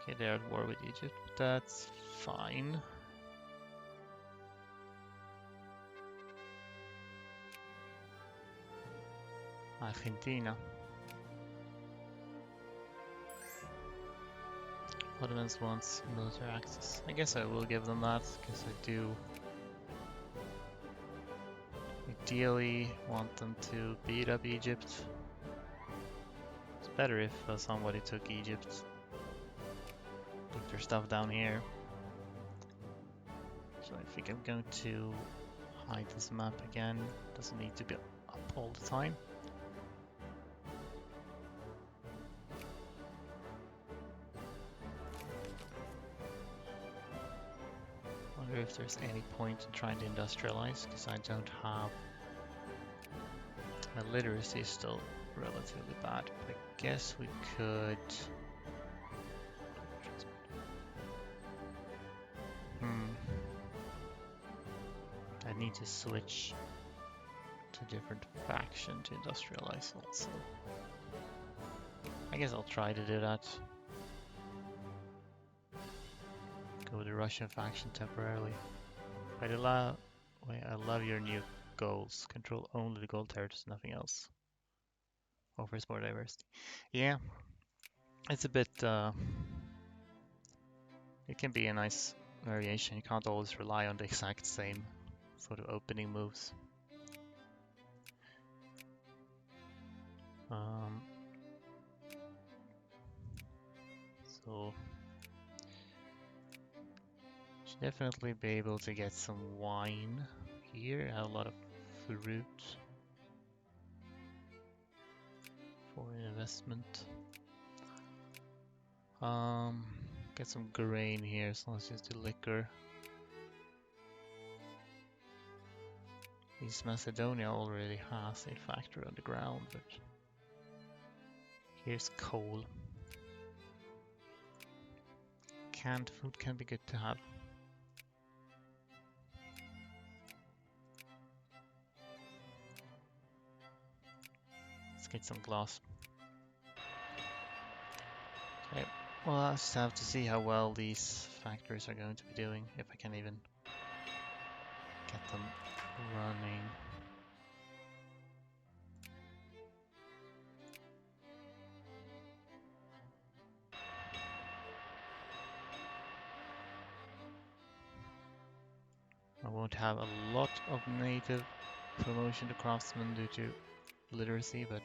Okay, they're at war with Egypt, but that's fine. Argentina. Ottomans wants military access. I guess I will give them that, because I do ideally want them to beat up Egypt. It's better if somebody took Egypt. Took their stuff down here. So I think I'm going to hide this map again. Doesn't need to be up all the time. Wonder if there's any point in trying to industrialize, because I don't have... My literacy is still relatively bad, but I guess we could... I need to switch to a different faction to industrialize also. I guess I'll try to do that. Go with the Russian faction temporarily. I love your new goals. Control only the gold territories, nothing else. Offers more diversity. Yeah, it's a bit... it can be a nice variation. You can't always rely on the exact same sort of opening moves. So should definitely be able to get some wine here. I have a lot of fruit for investment. Get some grain here, so let's just do liquor. East Macedonia already has a factory on the ground, but here's coal. Canned food can be good to have. Let's get some glass. Okay, well, I'll just have to see how well these factories are going to be doing, if I can even get them running. I won't have a lot of native promotion to craftsmen due to literacy, but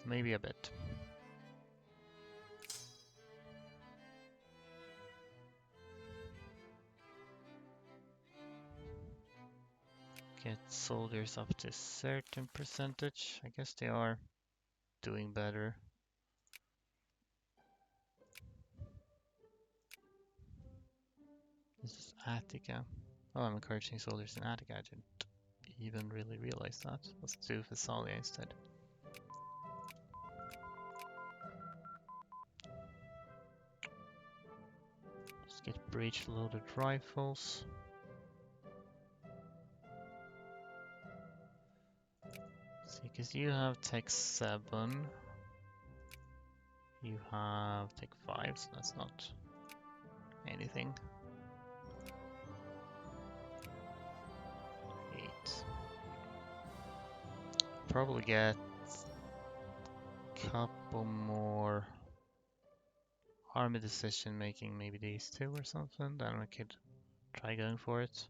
maybe a bit. Get soldiers up to a certain percentage. I guess they are doing better. This is Attica. Oh, I'm encouraging soldiers in Attica. I didn't even really realize that. Let's do Thessalia instead. Let's get breech-loaded rifles. See, because you have Tech 7. You have take 5, so that's not anything. 8. Probably get a couple more army decision making, maybe these 2 or something. Then I could try going for it.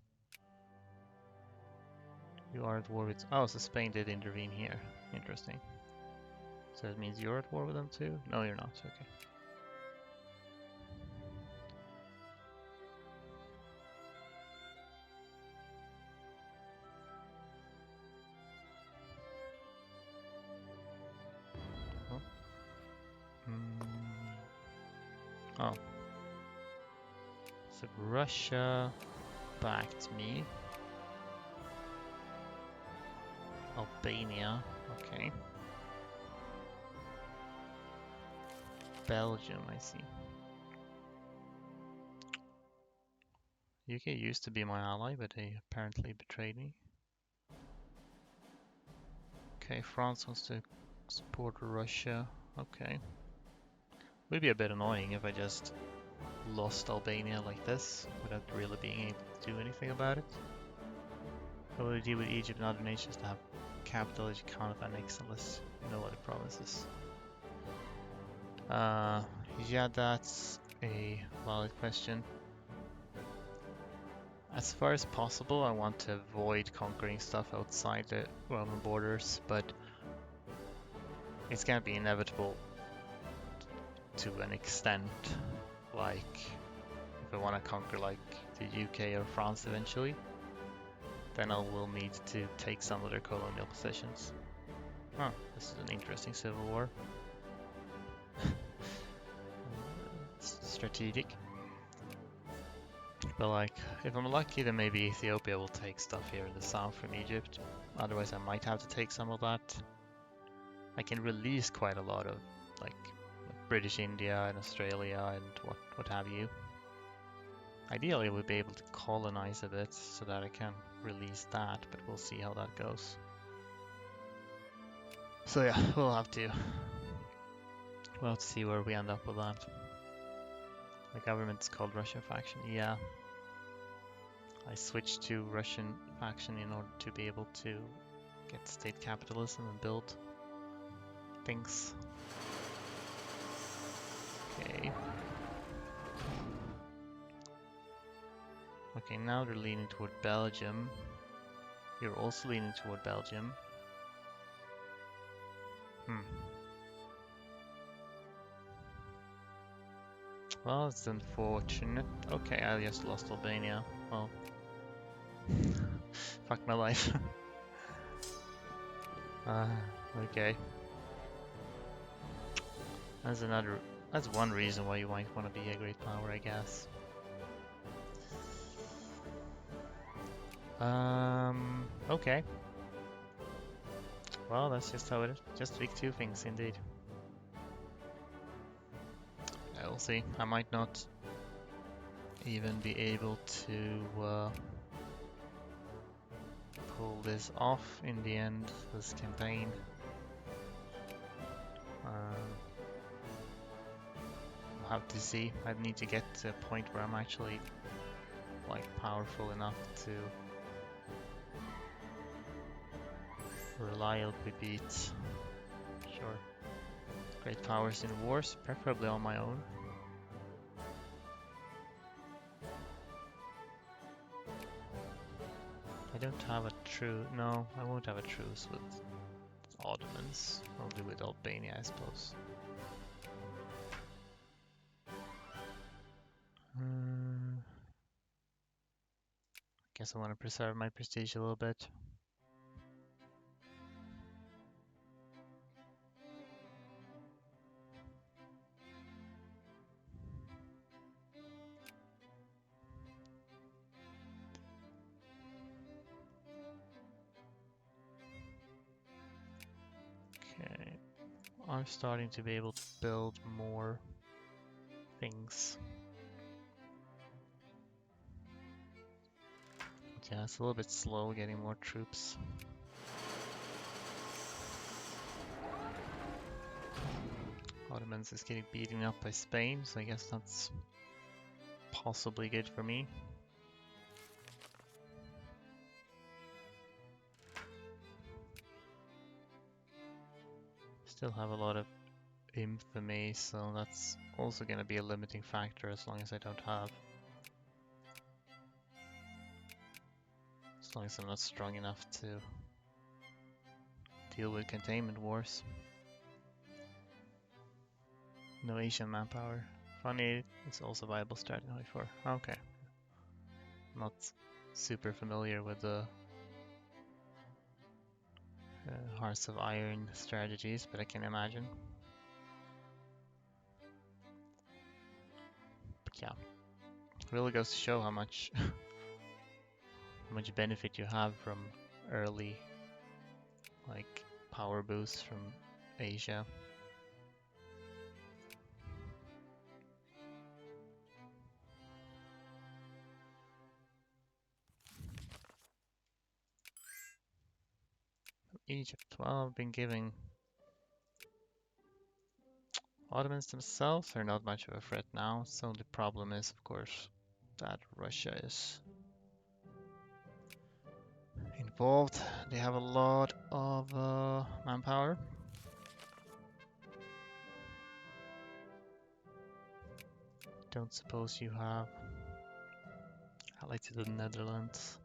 You are at war with... Oh, so Spain did intervene here. Interesting. So it means you're at war with them too? No, you're not. Okay. Oh. Oh. So Russia backed me. Albania. Okay. Belgium, I see. UK used to be my ally, but they apparently betrayed me. Okay, France wants to support Russia. Okay. Would be a bit annoying if I just lost Albania like this, without really being able to do anything about it. How would I deal with Egypt and other nations to have capital as you count if I make some list? No other provinces. Yeah, that's a valid question. As far as possible, I want to avoid conquering stuff outside the Roman borders, but it's gonna be inevitable to an extent. Like, if I want to conquer like the UK or France eventually, then I will need to take some of their colonial possessions. Huh, this is an interesting civil war. Strategic. But like, if I'm lucky, then maybe Ethiopia will take stuff here in the south from Egypt. Otherwise, I might have to take some of that. I can release quite a lot of like British India and Australia and what have you. Ideally, I would be able to colonize a bit so that I can release that, but we'll see how that goes. So yeah, we'll have to see where we end up with that. The government's called Russian faction. Yeah, I switched to Russian faction in order to be able to get state capitalism and build things. Okay. Okay, now they're leaning toward Belgium. You're also leaning toward Belgium. Well, it's unfortunate. Okay, I just lost Albania. Well, fuck my life. Okay. That's one reason why you might want to be a great power, I guess. Okay. Well, that's just how it is. Just Vic2 things, indeed. I will see. I might not even be able to pull this off in the end, this campaign. I'll have to see. I need to get to a point where I'm actually like powerful enough to reliably beat, sure, great powers in wars, preferably on my own. I don't have a no, I won't have a truce with Ottomans, only with Albania, I suppose. Guess I want to preserve my prestige a little bit. Okay, I'm starting to be able to build more things. Yeah, it's a little bit slow getting more troops. Ottomans is getting beaten up by Spain, so I guess that's possibly good for me. Still have a lot of infamy, so that's also going to be a limiting factor as long as I don't have. As long as I'm not strong enough to deal with containment wars. No Asian manpower. Funny, it's also viable starting 94. Okay. Not super familiar with the Hearts of Iron strategies, but I can imagine. But yeah, it really goes to show how much how much benefit you have from early like power boosts from Asia. Egypt, well, I've been giving Ottomans themselves are not much of a threat now. So the problem is, of course, that Russia is involved. They have a lot of manpower. Don't suppose you have allied to the Netherlands.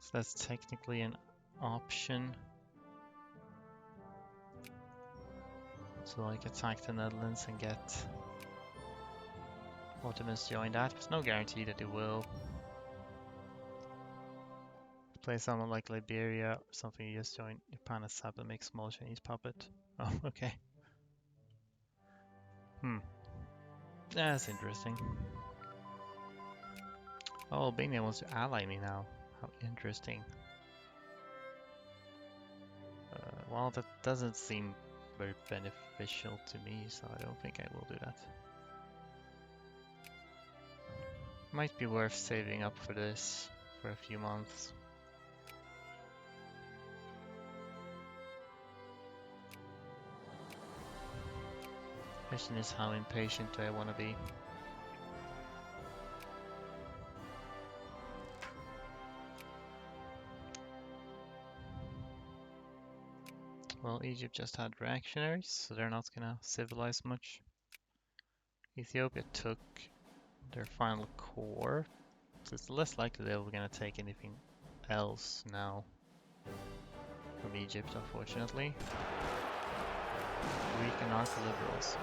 So that's technically an option. So like attack the Netherlands and get Ottomans to join that. There's no guarantee that they will. Play someone like Liberia or something, you just join Japan as sub and make small Chinese puppet. Oh, okay. That's interesting. Oh, Albania wants to ally me now. How interesting. Well, that doesn't seem very beneficial to me, so I don't think I will do that. Might be worth saving up for this for a few months. Question is, how impatient do I want to be? Well, Egypt just had reactionaries, so they're not gonna civilize much. Ethiopia took their final core, so it's less likely they were gonna take anything else now from Egypt, unfortunately. Weak anarcho-liberals.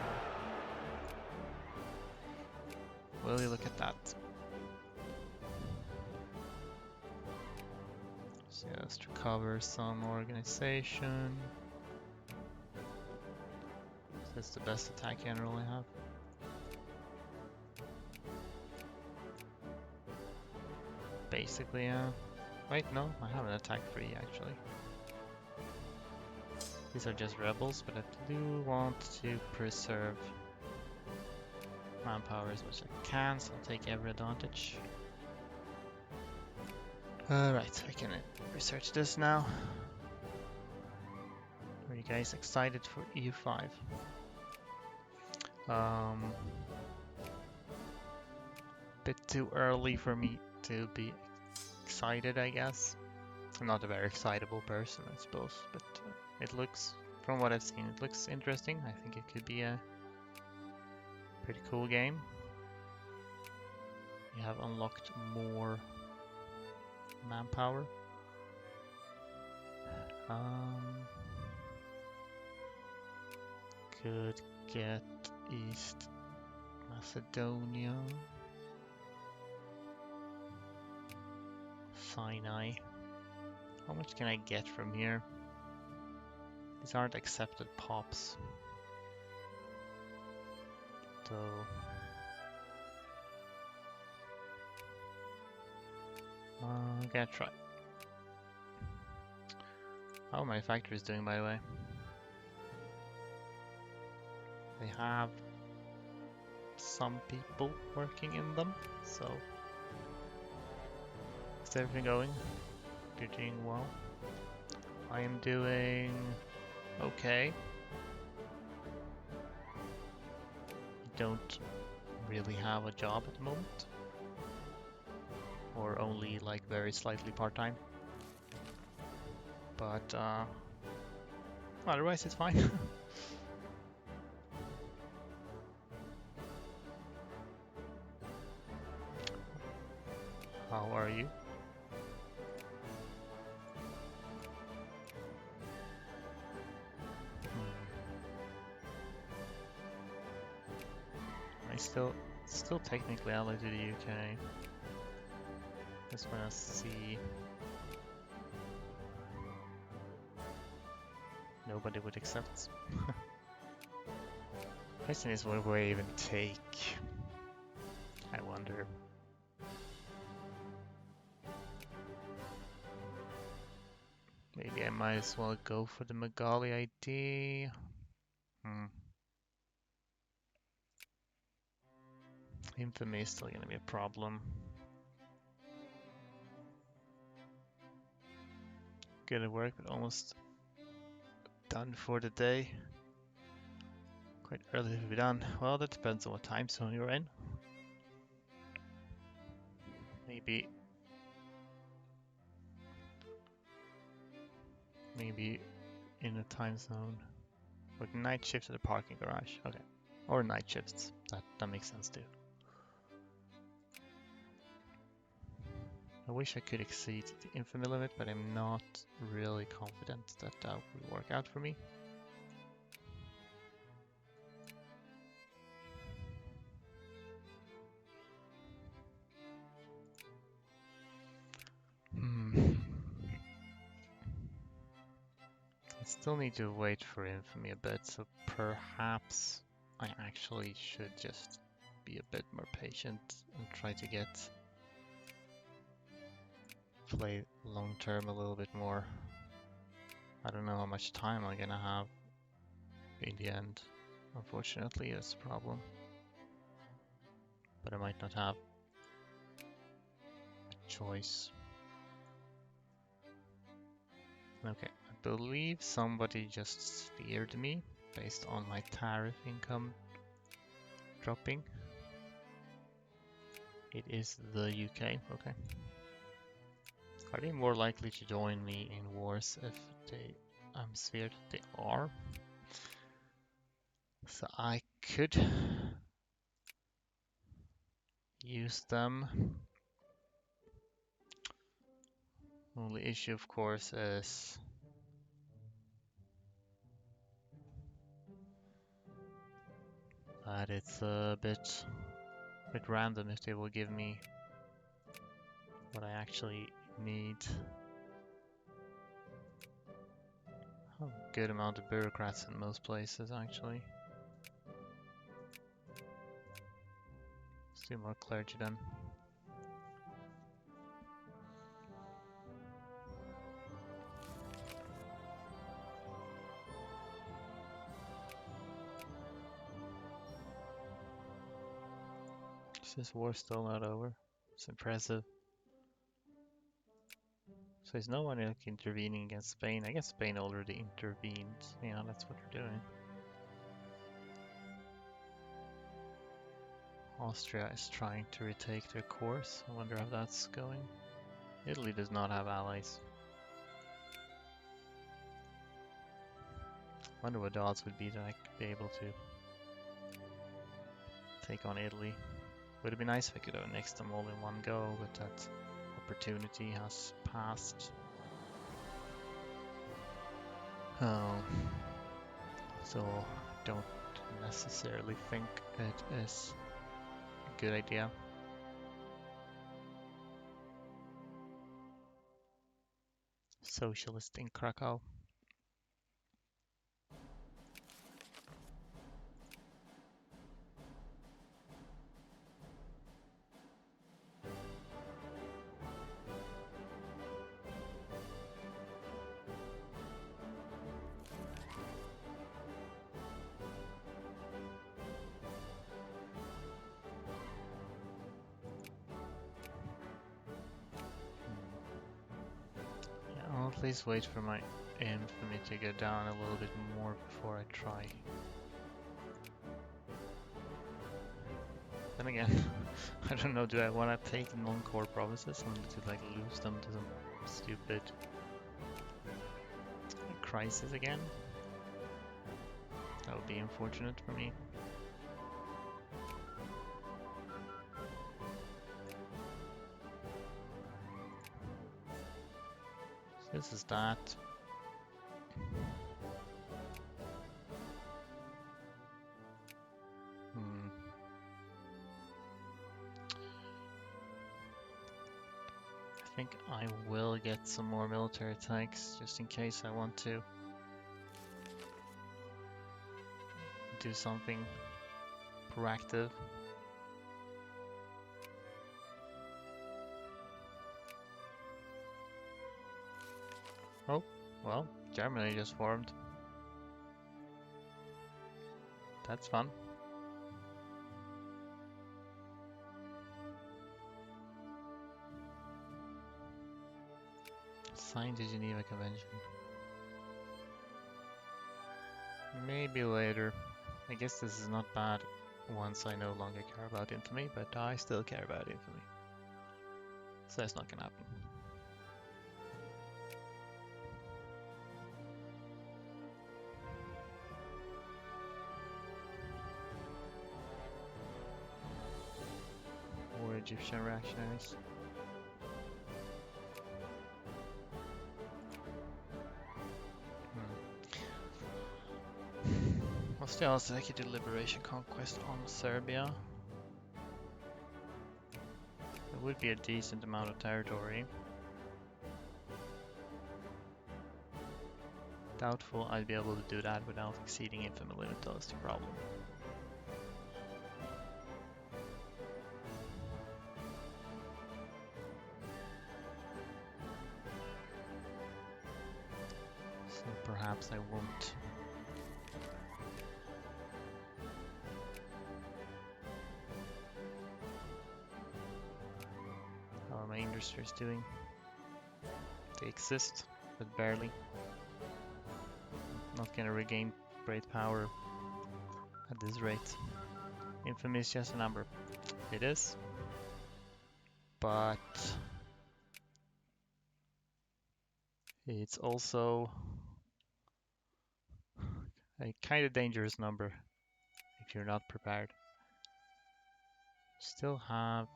Will you look at that? Just recover some organization. That's the best attack general I have. Basically, yeah. Wait, no, I have an attack free actually. These are just rebels, but I do want to preserve manpower as much as I can, so I'll take every advantage. Alright, I can research this now. Are you guys excited for EU5? Bit too early for me to be excited, I guess. I'm not a very excitable person, I suppose, but it looks, from what I've seen, it looks interesting. I think it could be a pretty cool game. You have unlocked more manpower. Could get East Macedonia. Sinai. How much can I get from here? These aren't accepted pops. So I'm gonna try. How are my factories doing, by the way? They have some people working in them, so is everything going? You're doing well. I am doing Okay. Don't really have a job at the moment. Or only like very slightly part-time. But otherwise it's fine. How are you? I still technically allied to the UK. Just wanna see. Nobody would accept. Question is, what would I even take? I wonder. Maybe I might as well go for the Magali ID. Infamy is still gonna be a problem. Good at work, but almost done for the day. Quite early to be done. Well, that depends on what time zone you're in. Maybe in a time zone with night shifts at the parking garage. Okay. Or night shifts. That makes sense too. I wish I could exceed the infamy limit, but I'm not really confident that that will work out for me. I still need to wait for infamy a bit, so perhaps I actually should just be a bit more patient and try to play long term a little bit more. I don't know how much time I'm gonna have in the end. Unfortunately, that's a problem. But I might not have a choice. Okay, I believe somebody just steered me based on my tariff income dropping. It is the UK, okay. Are they more likely to join me in wars if I'm sphered? They are. So I could use them. Only issue, of course, is that it's a bit random if they will give me what I actually need. A good amount of bureaucrats in most places, actually. Let's do more clergy then. Is this war still not over? It's impressive. So is no one like intervening against Spain? I guess Spain already intervened. Yeah, that's what they're doing. Austria is trying to retake their course. I wonder how that's going. Italy does not have allies. I wonder what the odds would be that I could be able to take on Italy. Would it be nice if I could annex them all in one go, but that opportunity has passed. So don't necessarily think it is a good idea. Socialist in Krakow. Yeah, I'll at least wait for my infamy to go down a little bit more before I try. Then again, I don't know, do I want to take non-core provinces and to like lose them to some stupid crisis again? That would be unfortunate for me. So this is that. I think I will get some more military tanks just in case I want to do something proactive. Oh, well, Germany just formed. That's fun. Signed the Geneva Convention. Maybe later. I guess this is not bad once I no longer care about infamy, but I still care about infamy. So that's not gonna happen. More Egyptian reactionaries. What's the odds that I could do liberation conquest on Serbia? It would be a decent amount of territory. Doubtful I'd be able to do that without exceeding infamy limit, though, is the problem. So perhaps I won't. How are my industries doing? They exist, but barely. Not gonna regain great power at this rate. Infamy is just a number. It is. But it's also a kind of dangerous number if you're not prepared. Still have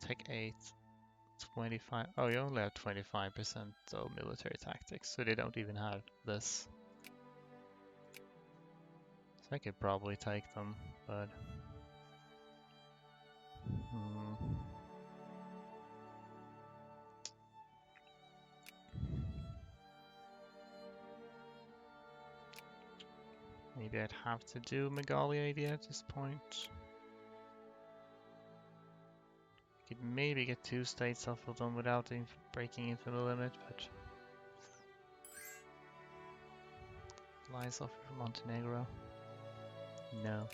Tech 8, 25. Oh, you only have 25% of military tactics, so they don't even have this. So I could probably take them, but maybe I'd have to do Megali idea at this point. I could maybe get 2 states off of them without breaking infamy limit, but lies offer from Montenegro. No.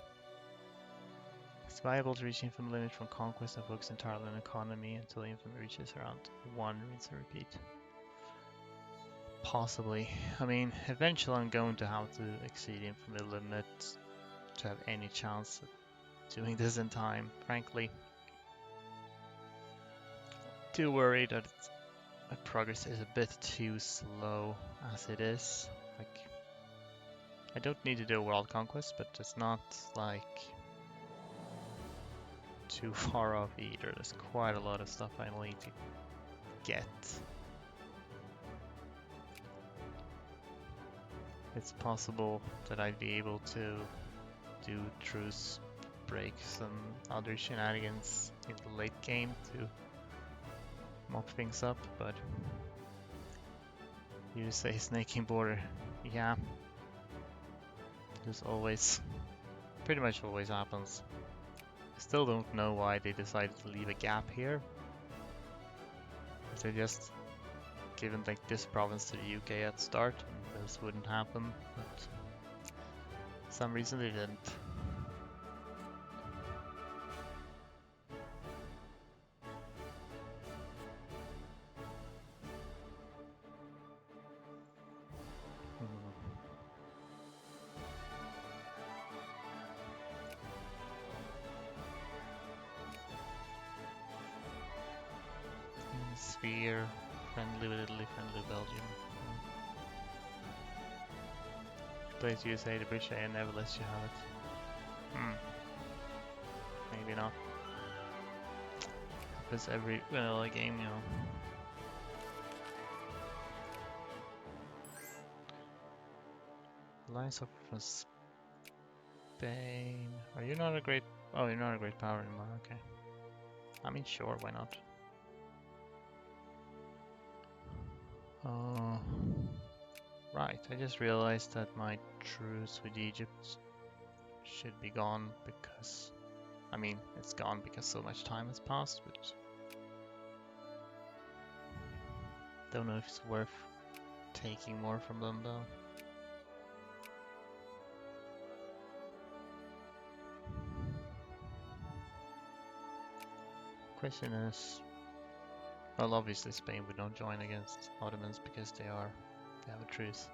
It's viable to reach infamy limit from conquest and focus entirely on economy until infamy reaches around 1 rinse and repeat. Possibly. I mean, eventually I'm going to have to exceed infamy limit to have any chance of doing this in time, frankly. Too worried that my progress is a bit too slow as it is. Like, I don't need to do a world conquest, but it's not like too far off either. There's quite a lot of stuff I need to get. It's possible that I'd be able to do truce breaks and other shenanigans in the late game to mop things up, but you say snaking border, yeah, this always, pretty much always happens. I still don't know why they decided to leave a gap here. If they just given like this province to the UK at start, and this wouldn't happen, but for some reason they didn't. Spear, friendly with Italy, friendly with Belgium. Plays USA, the British and never lets you have it. Maybe not. Because every vanilla game, you know. Alliance offer from Spain. Are you not a great... Oh, you're not a great power anymore, okay. I mean, sure, why not? Right, I just realized that my truce with Egypt should be gone because... I mean, it's gone because so much time has passed, but... Don't know if it's worth taking more from them, though. Question is... Well, obviously Spain would not join against Ottomans because they have a truce.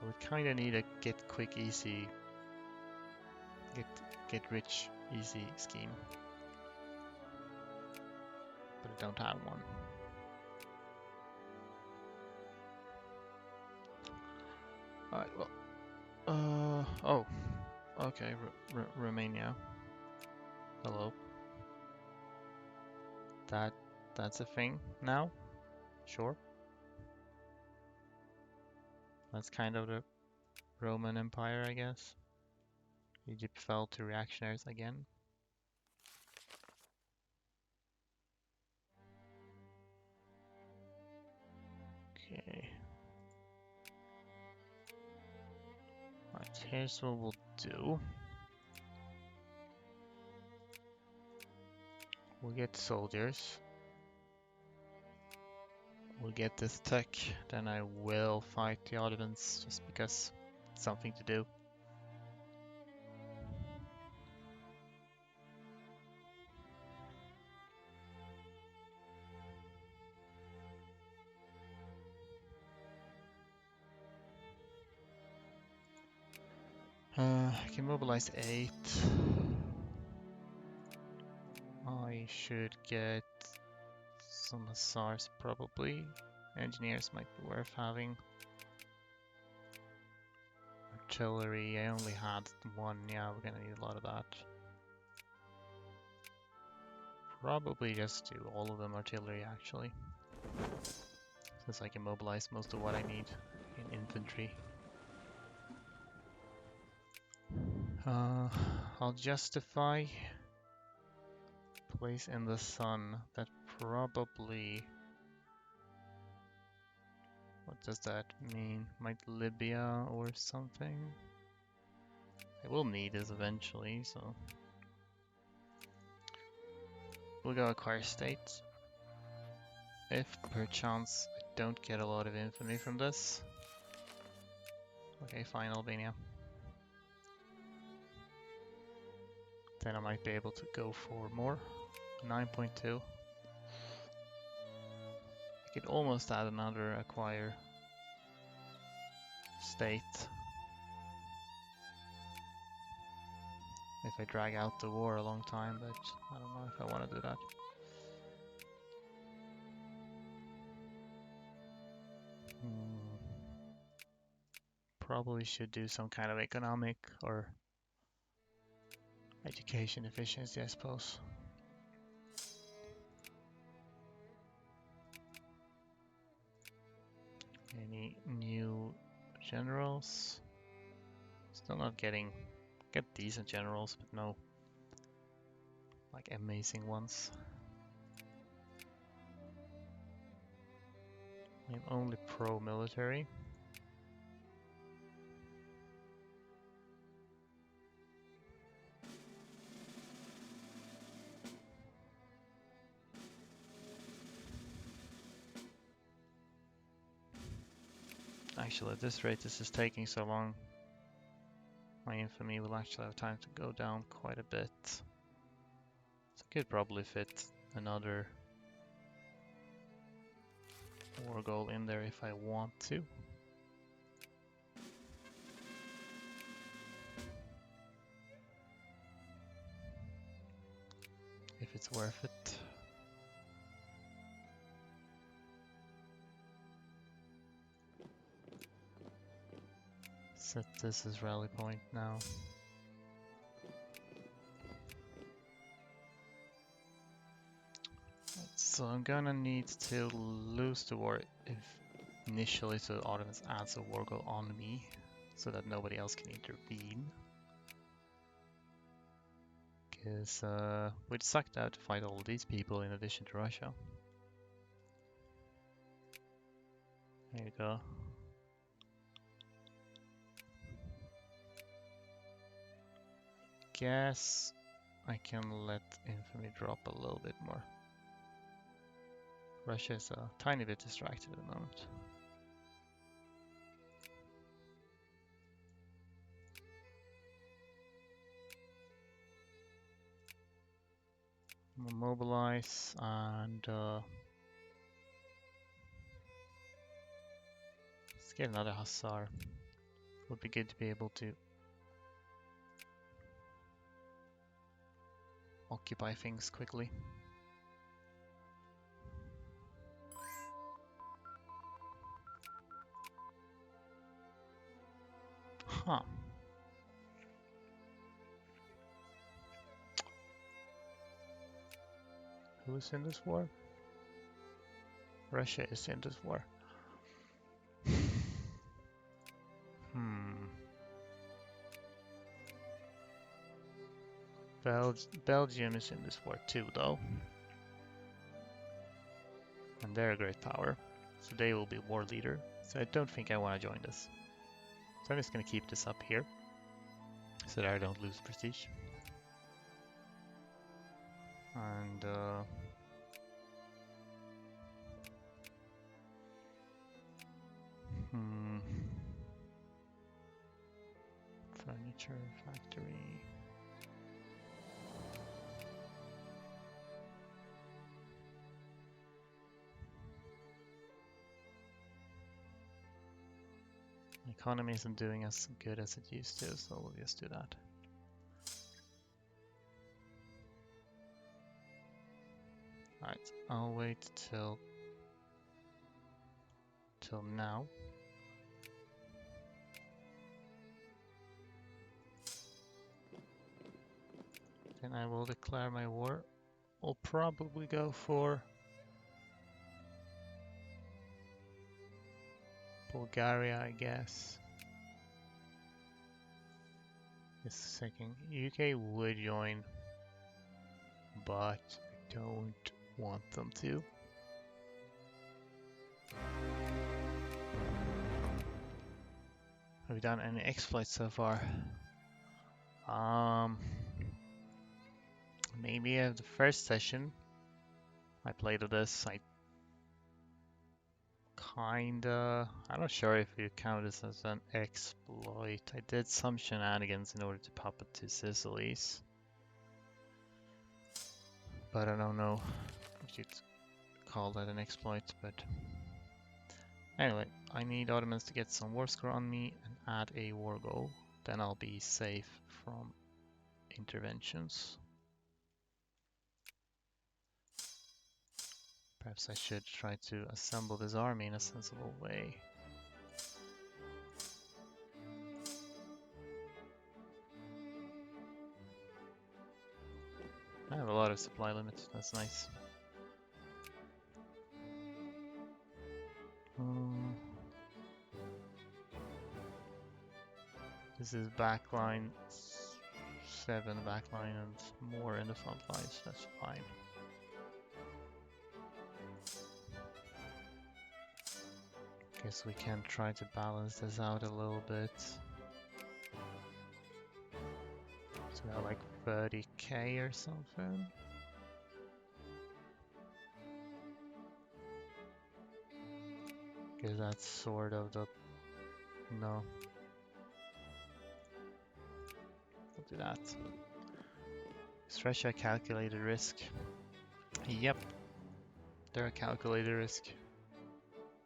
I would kind of need a get quick easy, get rich easy scheme, but I don't have one. Alright, well, oh, okay, Romania. Hello. That's a thing now? Sure. That's kind of the Roman Empire, I guess. Egypt fell to reactionaries again. Okay. Right, here's what we'll do. We'll get soldiers. We'll get this tech, then I will fight the Ottomans just because it's something to do. I can mobilize 8. I should get some hussars probably. Engineers might be worth having. Artillery, I only had 1, yeah, we're gonna need a lot of that. Probably just do all of them artillery actually. Since I can mobilize most of what I need in infantry. I'll justify place in the sun. That probably... What does that mean? Might Libya or something? I will need this eventually, so... We'll go acquire states. If perchance I don't get a lot of infantry from this. Okay, fine, Albania. Then I might be able to go for more. 9.2. I could almost add another acquire state. If I drag out the war a long time, but I don't know if I want to do that. Probably should do some kind of economic or education efficiency, I suppose. Any new generals? Still not getting... Get decent generals, but no like amazing ones. I'm only pro-military. Actually, at this rate, this is taking so long. My infamy will actually have time to go down quite a bit. So I could probably fit another war goal in there if I want to. it's worth it. Set this as rally point now. So I'm gonna need to lose the war if initially so the Ottomans adds a war goal on me so that nobody else can intervene. Because we'd sucked out to fight all these people in addition to Russia. There you go. Guess I can let infamy drop a little bit more. Russia is a tiny bit distracted at the moment. We'll mobilize and let's get another Hussar. Would be good to be able to occupy things quickly. Huh. Who is in this war? Russia is in this war. Belgium is in this war too, though. And they're a great power, so they will be war leader. So I don't think I want to join this. So I'm just going to keep this up here, so that I don't lose prestige. And furniture factory. The economy isn't doing as good as it used to, so we'll just do that. Alright, I'll wait till now. Then I will declare my war. We'll probably go for Bulgaria, I guess. Just a second. UK would join, but I don't want them to. Have we done any exploits so far? Maybe the first session I played of this, I'm not sure if you count this as an exploit. I did some shenanigans in order to pop it to Sicily's, but I don't know if you'd call that an exploit. But anyway, I need Ottomans to get some war score on me and add a war goal. Then I'll be safe from interventions. Perhaps I should try to assemble this army in a sensible way. I have a lot of supply limits, that's nice. This is backline 7 backline and more in the front lines, that's fine. Guess we can try to balance this out a little bit. So now like 30k or something. Because that's sort of the... No. We'll do that. Is Russia a calculated risk? Yep. They're a calculated risk.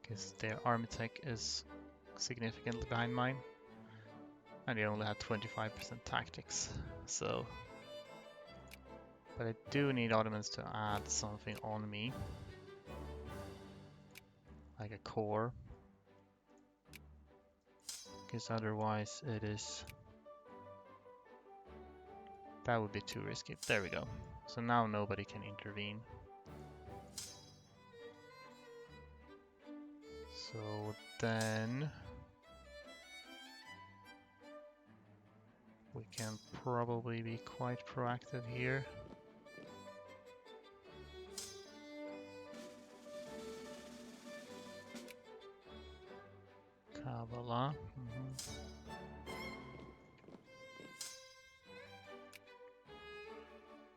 Because their army tech is significantly behind mine. And they only had 25% tactics. So But I do need Ottomans to add something on me. Like a core. Because otherwise it is... That would be too risky. There we go. So now nobody can intervene. So then... we can probably be quite proactive here. Kabbalah.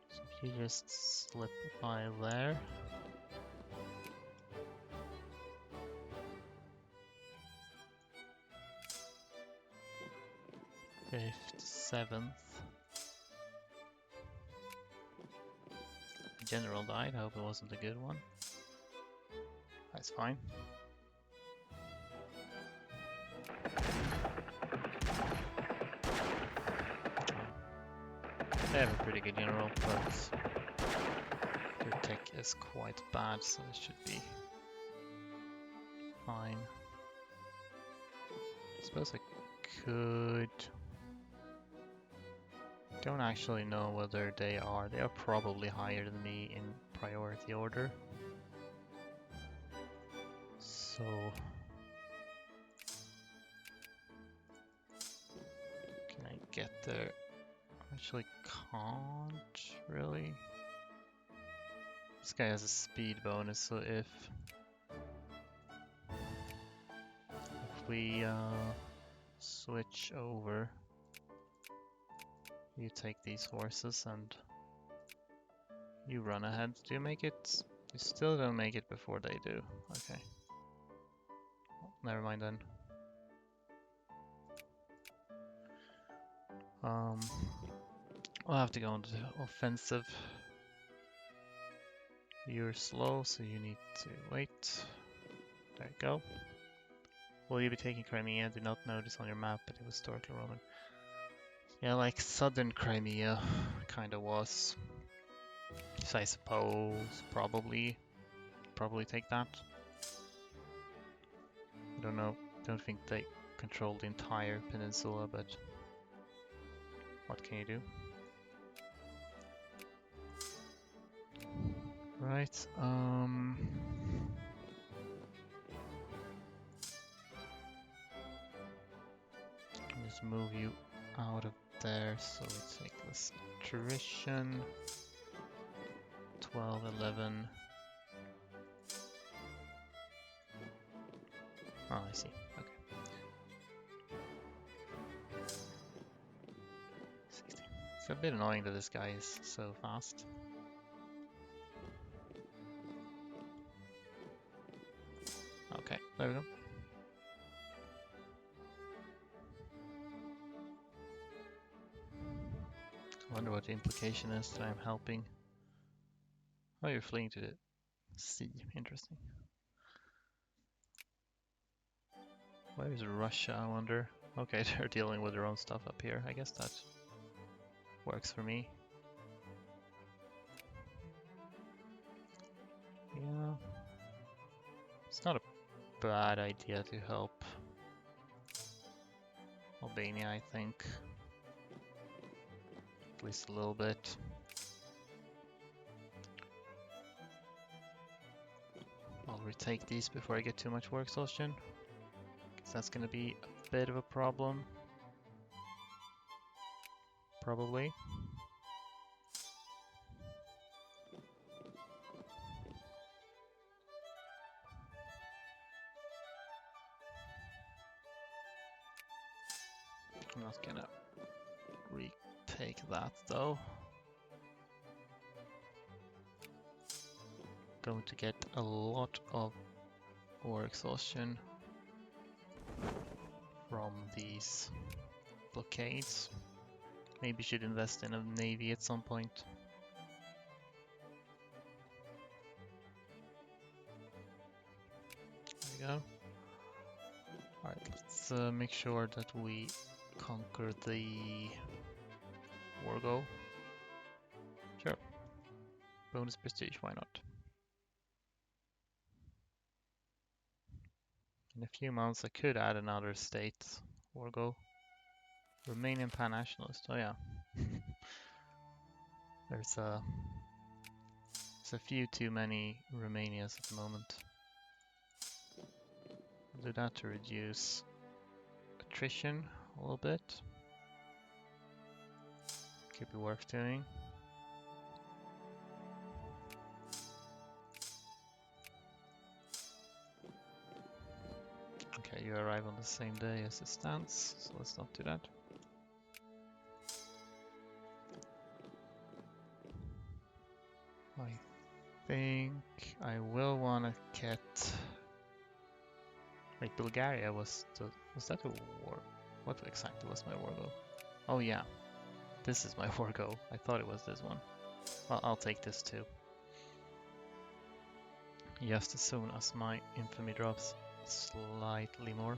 So if you just slip by there. 5th, 7th. General died, I hope it wasn't a good one. That's fine. They have a pretty good general, but their tech is quite bad, so it should be fine. I suppose I could... Don't actually know whether they are. They are probably higher than me in priority order. So... Can I get there? Actually can't, really. This guy has a speed bonus, so if we switch over, you take these horses and you run ahead. Do you make it? You still don't make it before they do. Okay. Well, never mind then. We'll have to go on to offensive. You're slow, so you need to wait. There you go. Will you be taking Crimea? I did not notice on your map, but it was historically Roman. Yeah, like southern Crimea kind of was. So I suppose probably take that. I don't know. Don't think they control the entire peninsula, but what can you do? Right. Just move you out of there, so we take this attrition. 12, 11. Oh, I see. Okay. 16. It's a bit annoying that this guy is so fast. Okay, there we go. I wonder what the implication is that I'm helping. Oh, you're fleeing to the sea. Interesting. Where is Russia, I wonder? Okay, they're dealing with their own stuff up here. I guess that works for me. Yeah. It's not a bad idea to help Albania, I think. At least a little bit. I'll retake these before I get too much war exhaustion, because that's going to be a bit of a problem. Probably. I'm not gonna retake that though. Going to get a lot of war exhaustion from these blockades. Maybe should invest in a navy at some point. There we go. Alright, let's make sure that we conquer the Wargo. Sure. Bonus prestige, why not? In a few months I could add another state or go Romanian pan-nationalist. Oh yeah. There's a few too many Romanias at the moment. I'll do that to reduce attrition a little bit. Could be worth doing. Okay, you arrive on the same day as the stance, so let's not do that. I think I will want to get... Wait, Bulgaria was that a war? What exactly was my war goal? Oh yeah, this is my war goal. I thought it was this one. Well, I'll take this too. Just as soon as my infamy drops slightly more.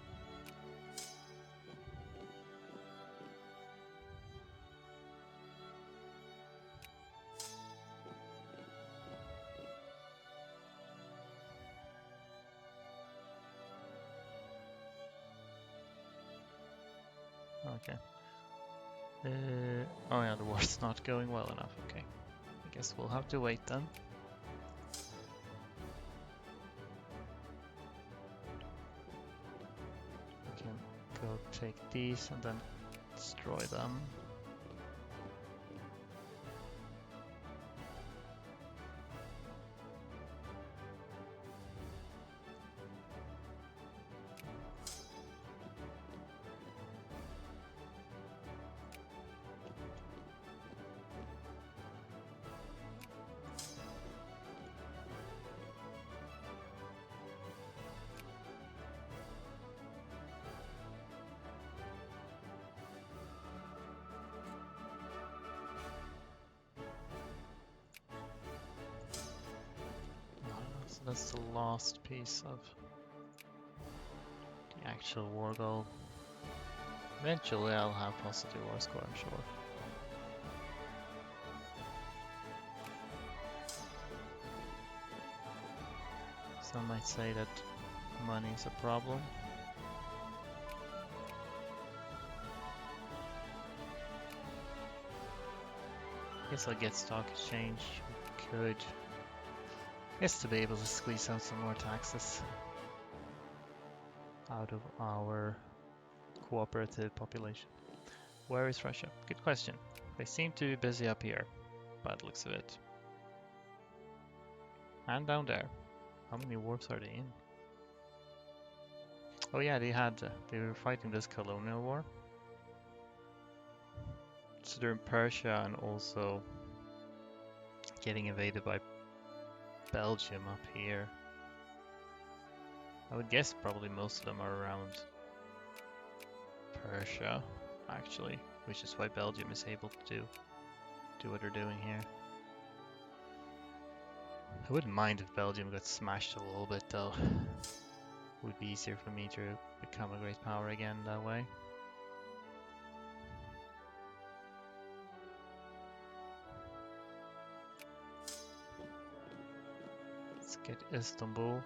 Okay. Oh yeah, the war's not going well enough. Okay. I guess we'll have to wait then. We can go take these and then destroy them. So that's the last piece of the actual war goal. Eventually I'll have positive war score, I'm sure. Some might say that money is a problem. Guess I'll get stock exchange. We could. Guess to be able to squeeze out some more taxes out of our cooperative population. Where is Russia? Good question. They seem to be busy up here, by the looks of it. And down there. How many wars are they in? Oh yeah, they were fighting this colonial war. So they're in Persia and also getting invaded by Belgium up here. I would guess probably most of them are around Persia, actually, which is why Belgium is able to do what they're doing here. I wouldn't mind if Belgium got smashed a little bit though. It would be easier for me to become a great power again that way. Let's get Istanbul.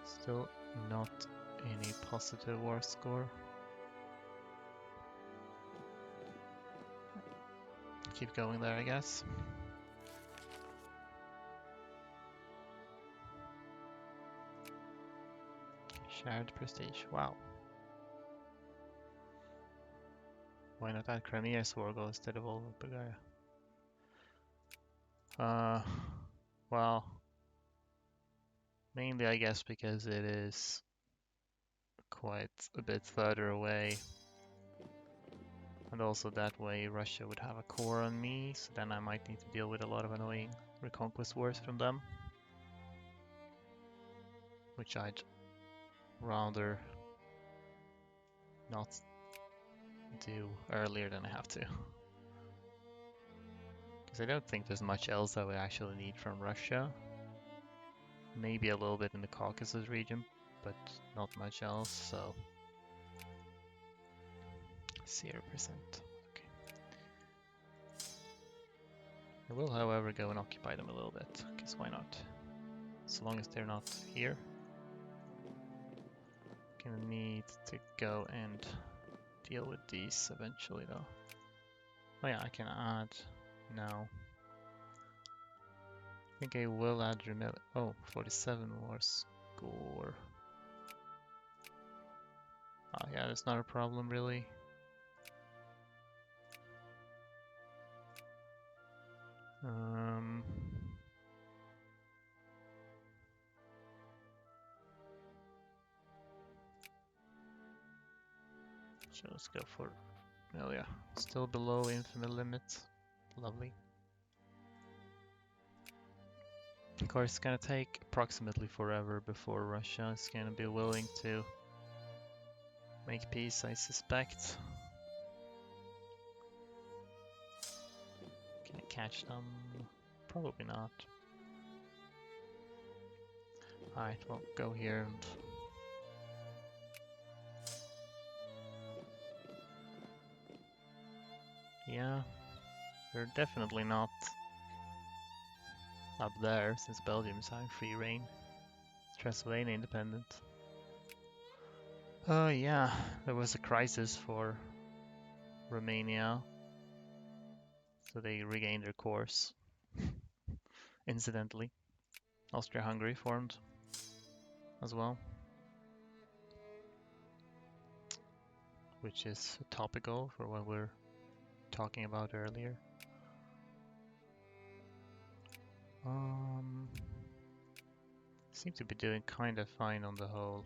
Still not any positive war score. Keep going there, I guess. Shared prestige. Wow. Why not add Crimea as war goal instead of all of Bulgaria? Well, mainly I guess because it is quite a bit further away. And also that way Russia would have a core on me, so then I might need to deal with a lot of annoying reconquest wars from them. Which I'd rather not do earlier than I have to. Because I don't think there's much else I would actually need from Russia. Maybe a little bit in the Caucasus region, but not much else, so 0%. Okay. I will, however, go and occupy them a little bit, because why not? As long as they're not here. Gonna need to go and deal with these eventually, though. Oh yeah, I can add now. I think I will add remil. Oh, 47 more score. Oh yeah, that's not a problem really. So let's go for Amelia. Still below infamy limit. Lovely. Of course, it's gonna take approximately forever before Russia is gonna be willing to make peace, I suspect. Can I catch them? Probably not. Alright, we'll go here and... Yeah, they're definitely not up there since Belgium's having free reign. Transylvania independent. Oh yeah, there was a crisis for Romania, so they regained their course. Incidentally, Austria-Hungary formed as well, which is topical for what we're talking about earlier. Seem to be doing kind of fine on the whole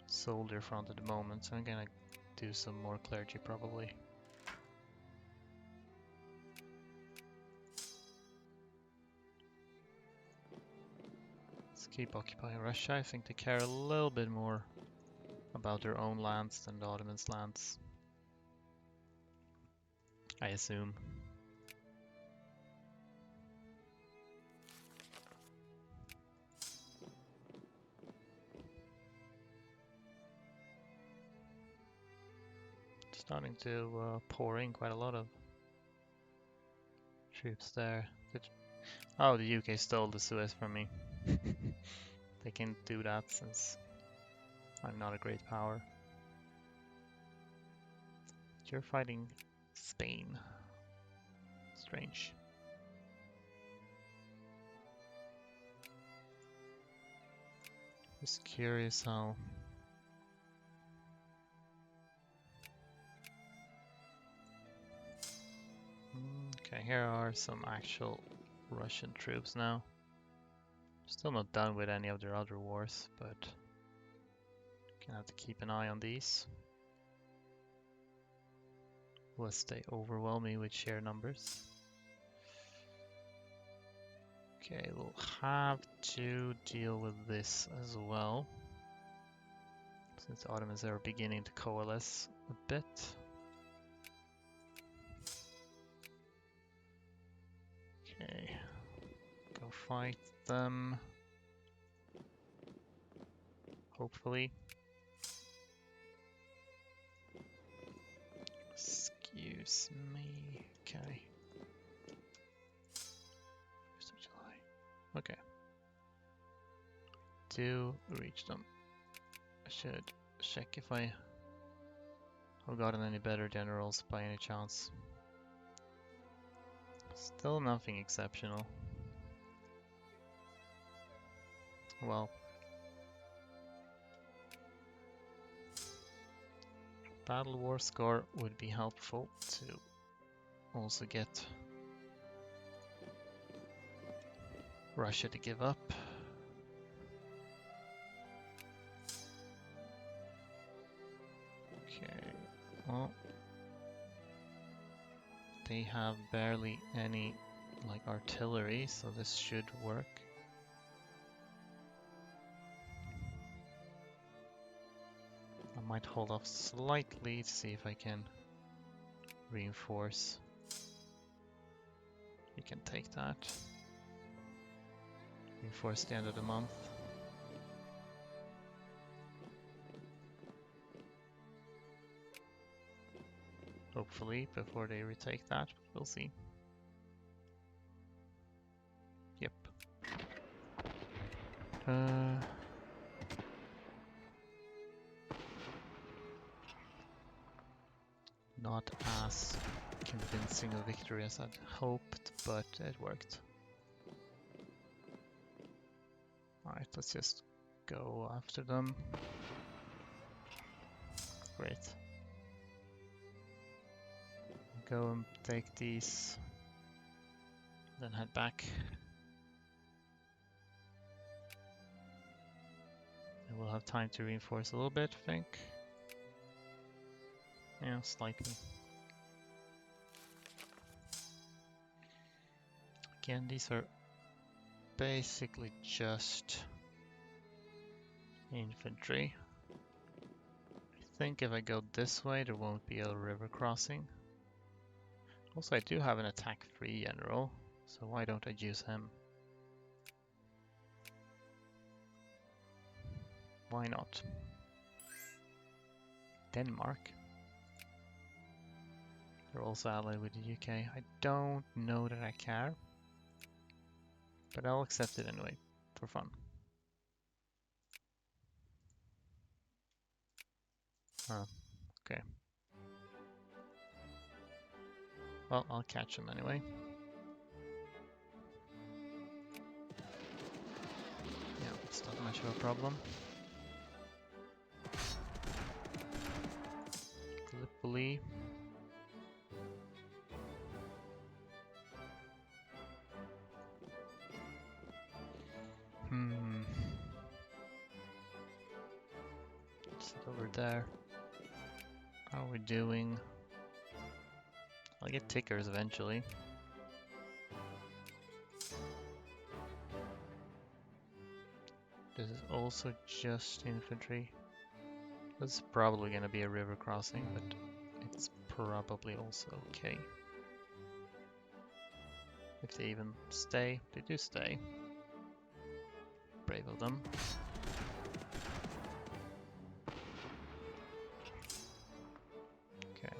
soldier front at the moment, so I'm gonna do some more clergy probably. Let's keep occupying Russia. I think they care a little bit more about their own lands than the Ottomans' lands, I assume. Starting to pour in quite a lot of troops there. Oh, the UK stole the Suez from me. They can do that since I'm not a great power. You're fighting Spain. Strange. Just curious how... Okay, here are some actual Russian troops now. Still not done with any of their other wars, but gonna have to keep an eye on these, lest they overwhelm me with sheer numbers. Okay, we'll have to deal with this as well, since the Ottomans are beginning to coalesce a bit. Okay, go fight them. Hopefully. Excuse me. Okay. 1st of July. Okay. To reach them. I should check if I have gotten any better generals by any chance. Still nothing exceptional. Well, battle war score would be helpful to also get Russia to give up. Okay, well, they have barely any like artillery, so this should work. I might hold off slightly to see if I can reinforce. You can take that. Reinforce the end of the month. Hopefully before they retake that, but we'll see. Not as convincing a victory as I'd hoped, but it worked. Alright, let's just go after them. Great. Go and take these, then head back. And we'll have time to reinforce a little bit, I think. Yeah, slightly. Again, these are basically just infantry. I think if I go this way, there won't be a river crossing. Also, I do have an attack-free general, so why don't I use him? Why not? Denmark. They're also allied with the UK. I don't know that I care, but I'll accept it anyway, for fun. Oh, okay. Well, I'll catch him anyway. Yeah, it's not much of a problem. Gallipoli. Sit over there. How are we doing? I'll get tickers eventually. This is also just infantry. This is probably gonna be a river crossing, but it's probably also okay. If they even stay, they do stay. Brave of them. Okay.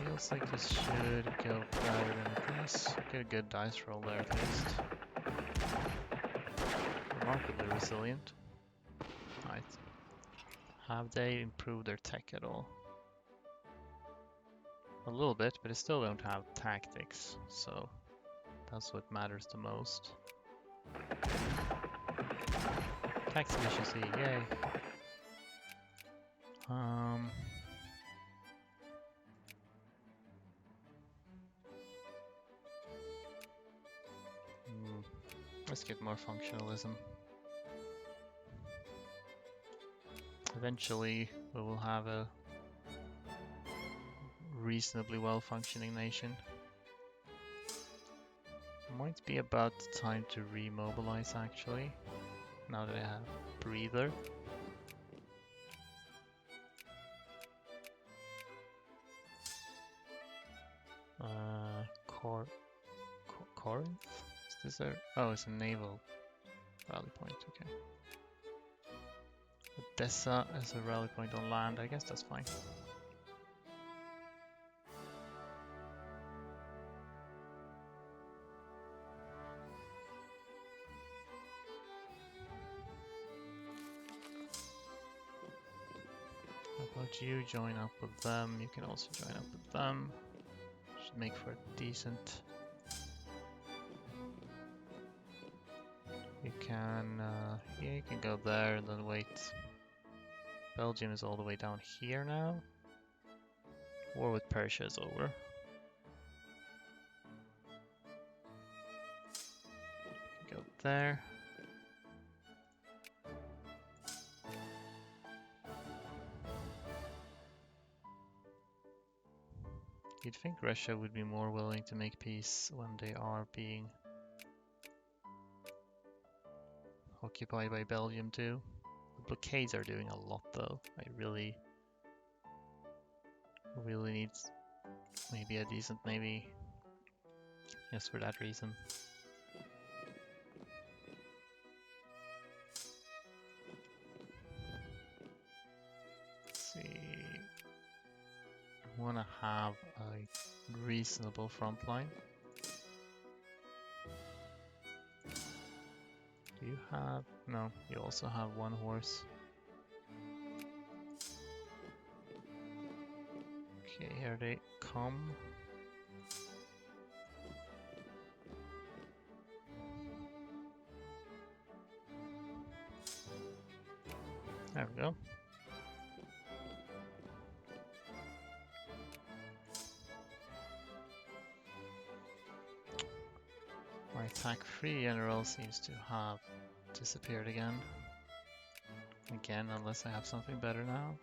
Feels like this should go better than this. Get a good dice roll there at least. Remarkably resilient. Right. Have they improved their tech at all? A little bit, but they still don't have tactics, so that's what matters the most. Tax efficiency, yay. Let's get more functionalism. Eventually, we will have a reasonably well-functioning nation. Might be about time to remobilize actually, now that I have breather. Corinth? Is this a... Oh, it's a naval rally point, okay. Odessa as a rally point on land, I guess that's fine. How about you join up with them? You can also join up with them. Should make for a decent... You can, yeah, you can go there and then wait. Belgium is all the way down here now. War with Persia is over. Go there. You'd think Russia would be more willing to make peace when they are being occupied by Belgium too. The blockades are doing a lot though. I really need maybe a decent navy just for that reason. Let's see. I want to have a reasonable front line. Do you have... No, you also have one horse. Okay, here they come. There we go. My attack-free general seems to have disappeared again. Again, unless I have something better now.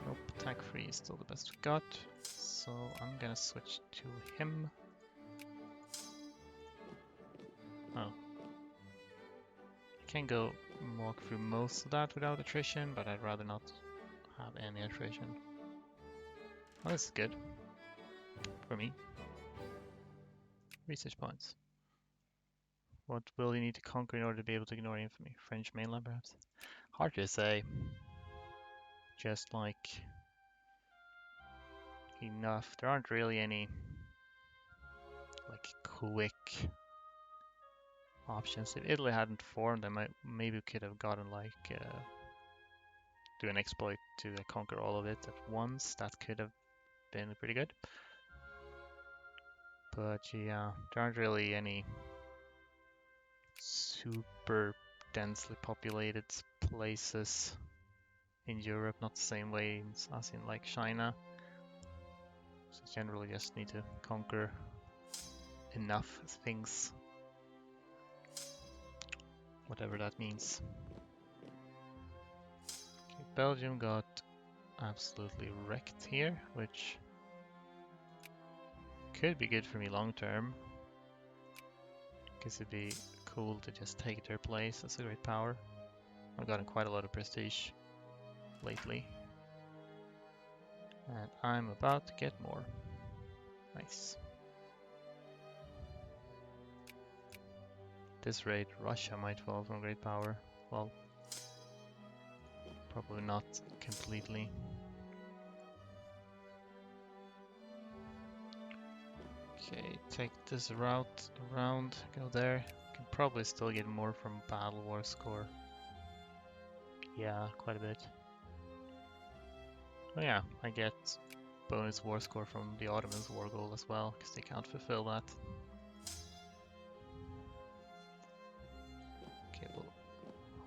Nope, attack-free is still the best we got. So I'm gonna switch to him. Oh. I can go walk through most of that without attrition, but I'd rather not have any attrition. Well, this is good. For me. Research points. What will you need to conquer in order to be able to ignore infamy? French mainland, perhaps? Hard to say. Just like enough. There aren't really any like quick options. If Italy hadn't formed, maybe could have gotten like do an exploit to conquer all of it at once. That could have been pretty good. But yeah, there aren't really any super densely populated places in Europe, not the same way as in like China. So generally just need to conquer enough things, whatever that means. Okay, Belgium got absolutely wrecked here, which could be good for me long term. Because it'd be cool to just take their place. That's a great power. I've gotten quite a lot of prestige lately. And I'm about to get more. Nice. At this rate, Russia might fall from great power. Well, probably not completely. Okay, take this route around, go there. Can probably still get more from Battle War score. Yeah, quite a bit. Oh yeah, I get bonus war score from the Ottomans war goal as well, because they can't fulfill that. Okay, we'll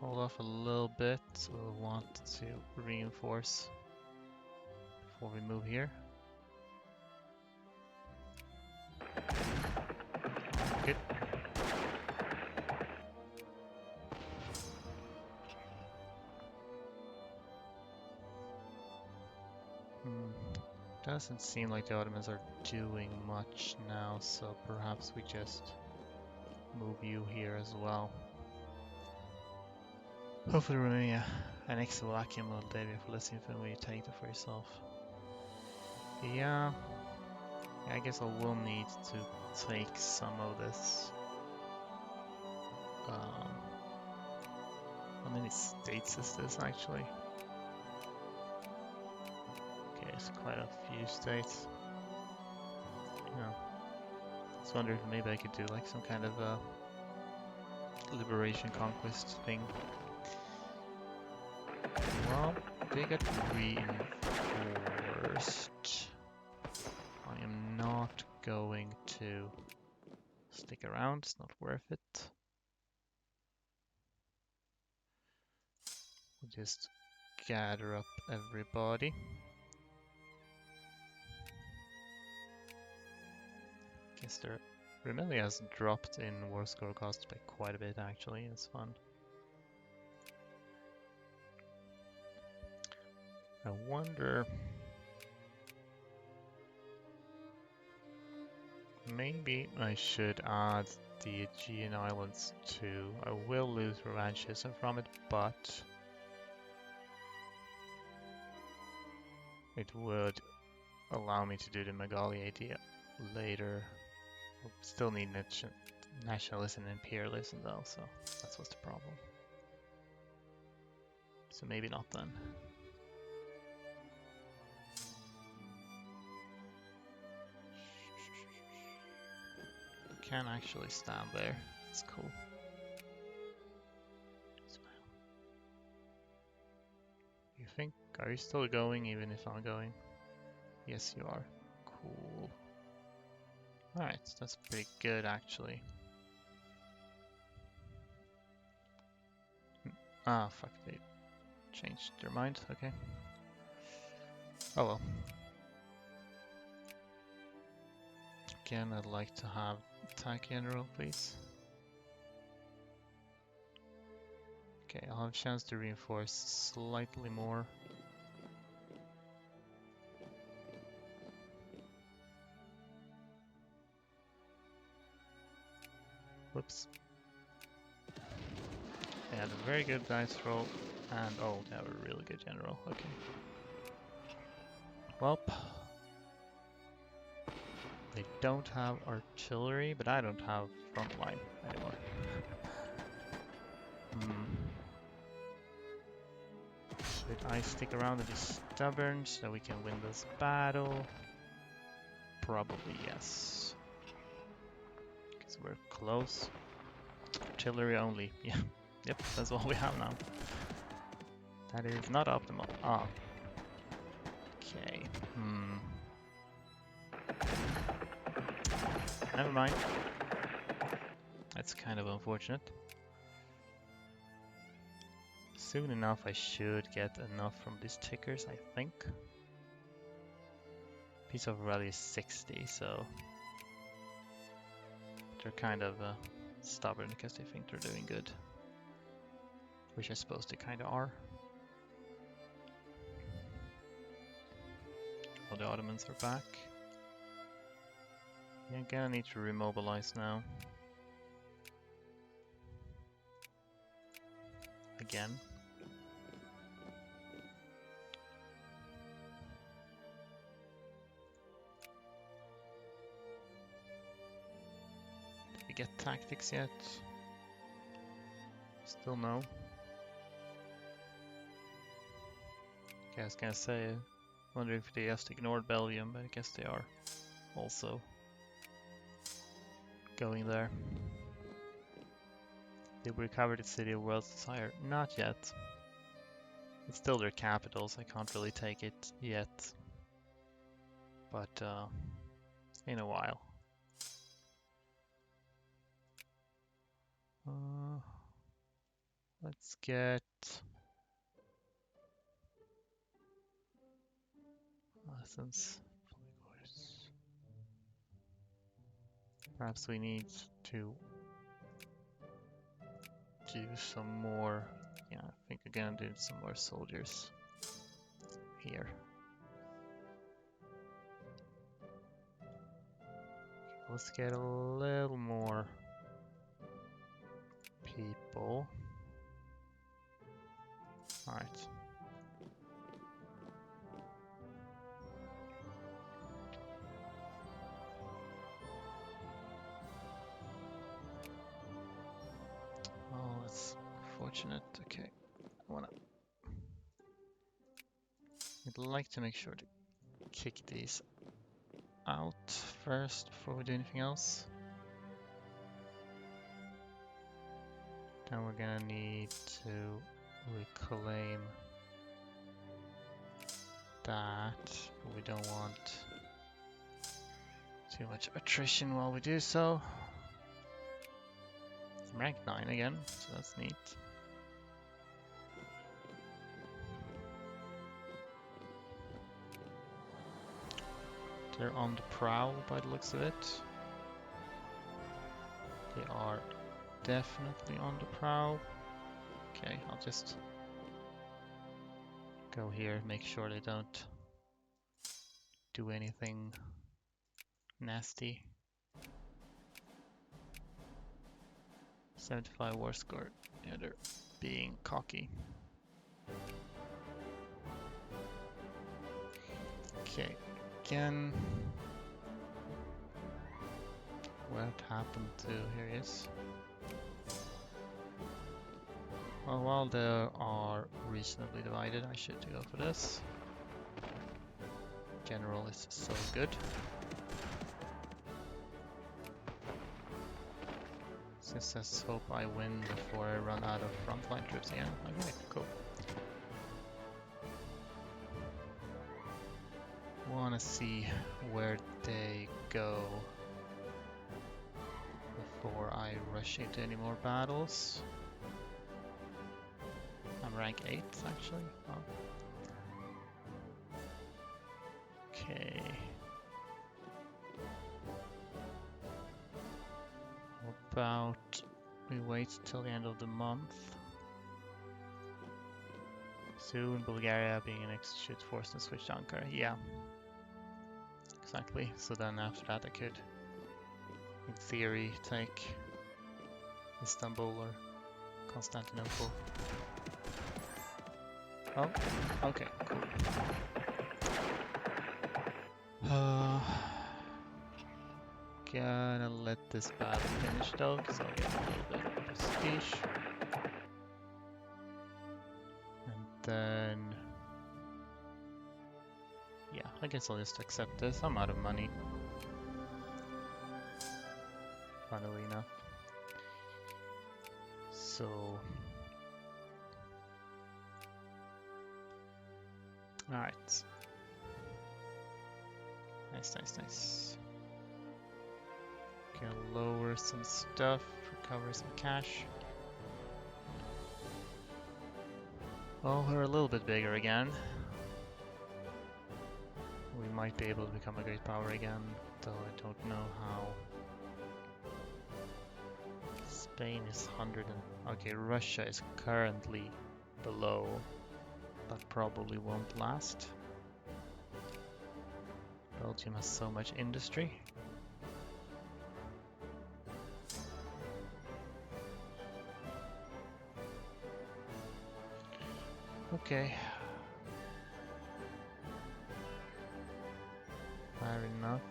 hold off a little bit. We'll want to reinforce before we move here. Good. Doesn't seem like the Ottomans are doing much now, so perhaps we just move you here as well. Hopefully Romania annex Slovakia and Moldavia for less info when you take them for yourself. Yeah, I guess I will need to take some of this. How many states is this actually? Okay, it's quite a few states. Yeah. I was wondering if maybe I could do like some kind of liberation conquest thing. Well, they got reinforced. I am not going to stick around, it's not worth it. We'll just gather up everybody. Guess their Rimeli has dropped in war score cost by quite a bit actually, it's fun. I wonder... Maybe I should add the Aegean Islands too. I will lose revanchism from it, but it would allow me to do the Magali idea later. We'll still need nationalism and imperialism though, so that's what's the problem. So maybe not then. Can actually stand there. It's cool. think. Are you still going even if I'm going? Yes, you are. Cool. Alright, that's pretty good actually. Ah, fuck, they changed their mind. Okay. Oh well. Again, I'd like to have attack general, please. Okay, I'll have a chance to reinforce slightly more. Whoops. They had a very good dice roll, and oh, they have a really good general. Okay. Welp. They don't have artillery, but I don't have front line anymore. Should I stick around and be stubborn so we can win this battle? Probably yes. Because we're close. Artillery only. Yeah. Yep, that's all we have now. That is not optimal. Ah. Okay. Never mind. That's kind of unfortunate. Soon enough I should get enough from these tickers, I think. Peace of rally is 60, so they're kind of stubborn because they think they're doing good. Which I suppose they kind of are. All the Ottomans are back. Yeah, gonna need to remobilize now. Again. Did we get tactics yet? Still no. Okay, I was gonna say, wondering if they just ignored Belgium, but I guess they are also going there. They recovered the city of World's Desire. Not yet. It's still their capital, so I can't really take it yet. But in a while. Let's get lessons. Perhaps we need to do some more. Yeah, I think we're gonna do some more soldiers here. Let's get a little more people. Alright. Oh, that's fortunate. Okay. I'd like to make sure to kick these out first before we do anything else. Then we're gonna need to reclaim that, but we don't want too much attrition while we do so. I'm rank 9 again, so that's neat. They're on the prowl by the looks of it. They are definitely on the prowl. Okay, I'll just go here, make sure they don't do anything nasty. 75 war score. Yeah, they're being cocky. Okay, again. What happened to, here he is. Well, while they are reasonably divided, I should go for this. General is so good. Since let's hope I win before I run out of frontline troops again. Okay, cool. want to see where they go before I rush into any more battles. I'm rank 8 actually. Oh. Okay. How about we wait till the end of the month? Soon Bulgaria being an execute force and switch to Ankara. Yeah. Exactly. So then after that I could, in theory, take Istanbul or Constantinople. Oh, okay, cool. Gonna let this battle finish though, because I'll get a little bit of prestige. And then... yeah, I guess I'll just accept this. I'm out of money. Funnily enough. So... alright. Nice, nice, nice. Gonna lower some stuff, recover some cash. Well, we're a little bit bigger again. We might be able to become a great power again, though I don't know how. Spain is 100 and... okay, Russia is currently below. That probably won't last. Belgium has so much industry. Okay. Fair enough.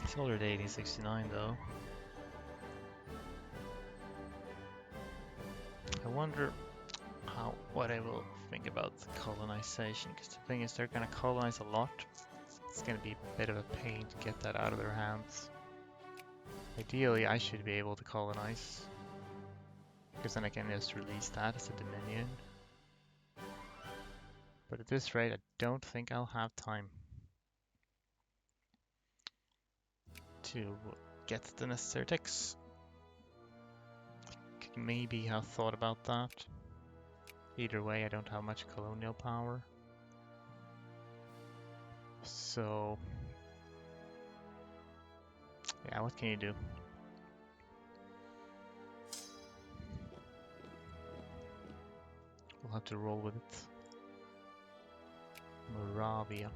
It's already 1869 though. I wonder what I will think about colonization, because the thing is they're gonna colonize a lot. It's gonna be a bit of a pain to get that out of their hands. Ideally I should be able to colonize, because then I can just release that as a dominion. But at this rate I don't think I'll have time to get the necessary ticks. Could maybe have thought about that. Either way, I don't have much colonial power. So, yeah, what can you do? We'll have to roll with it. Moravia.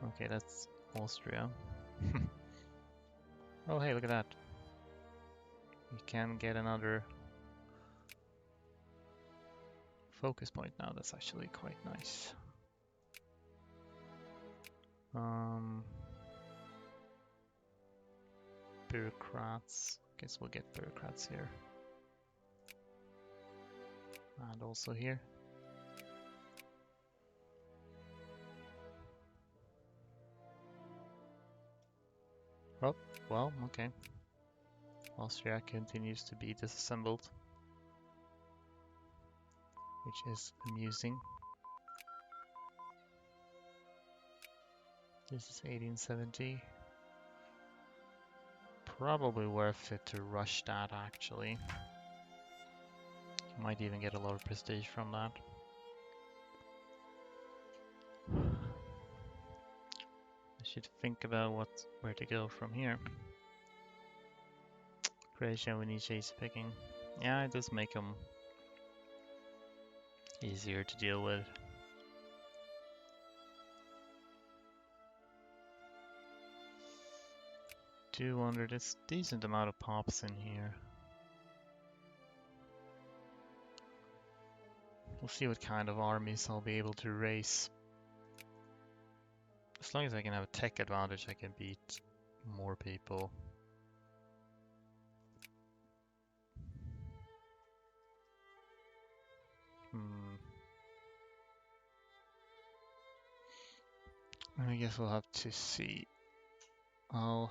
Okay, that's Austria. Oh, hey, look at that. We can get another focus point now. That's actually quite nice. Bureaucrats. Guess we'll get bureaucrats here. And also here. Oh, well, okay. Austria continues to be disassembled, which is amusing. This is 1870. Probably worth it to rush that, actually. You might even get a lot of prestige from that. I should think about where to go from here. Croatia, we need chase picking. Yeah, it does make them easier to deal with. 200, it's a decent amount of pops in here. We'll see what kind of armies I'll be able to raise. As long as I can have a tech advantage, I can beat more people. I guess we'll have to see. Right,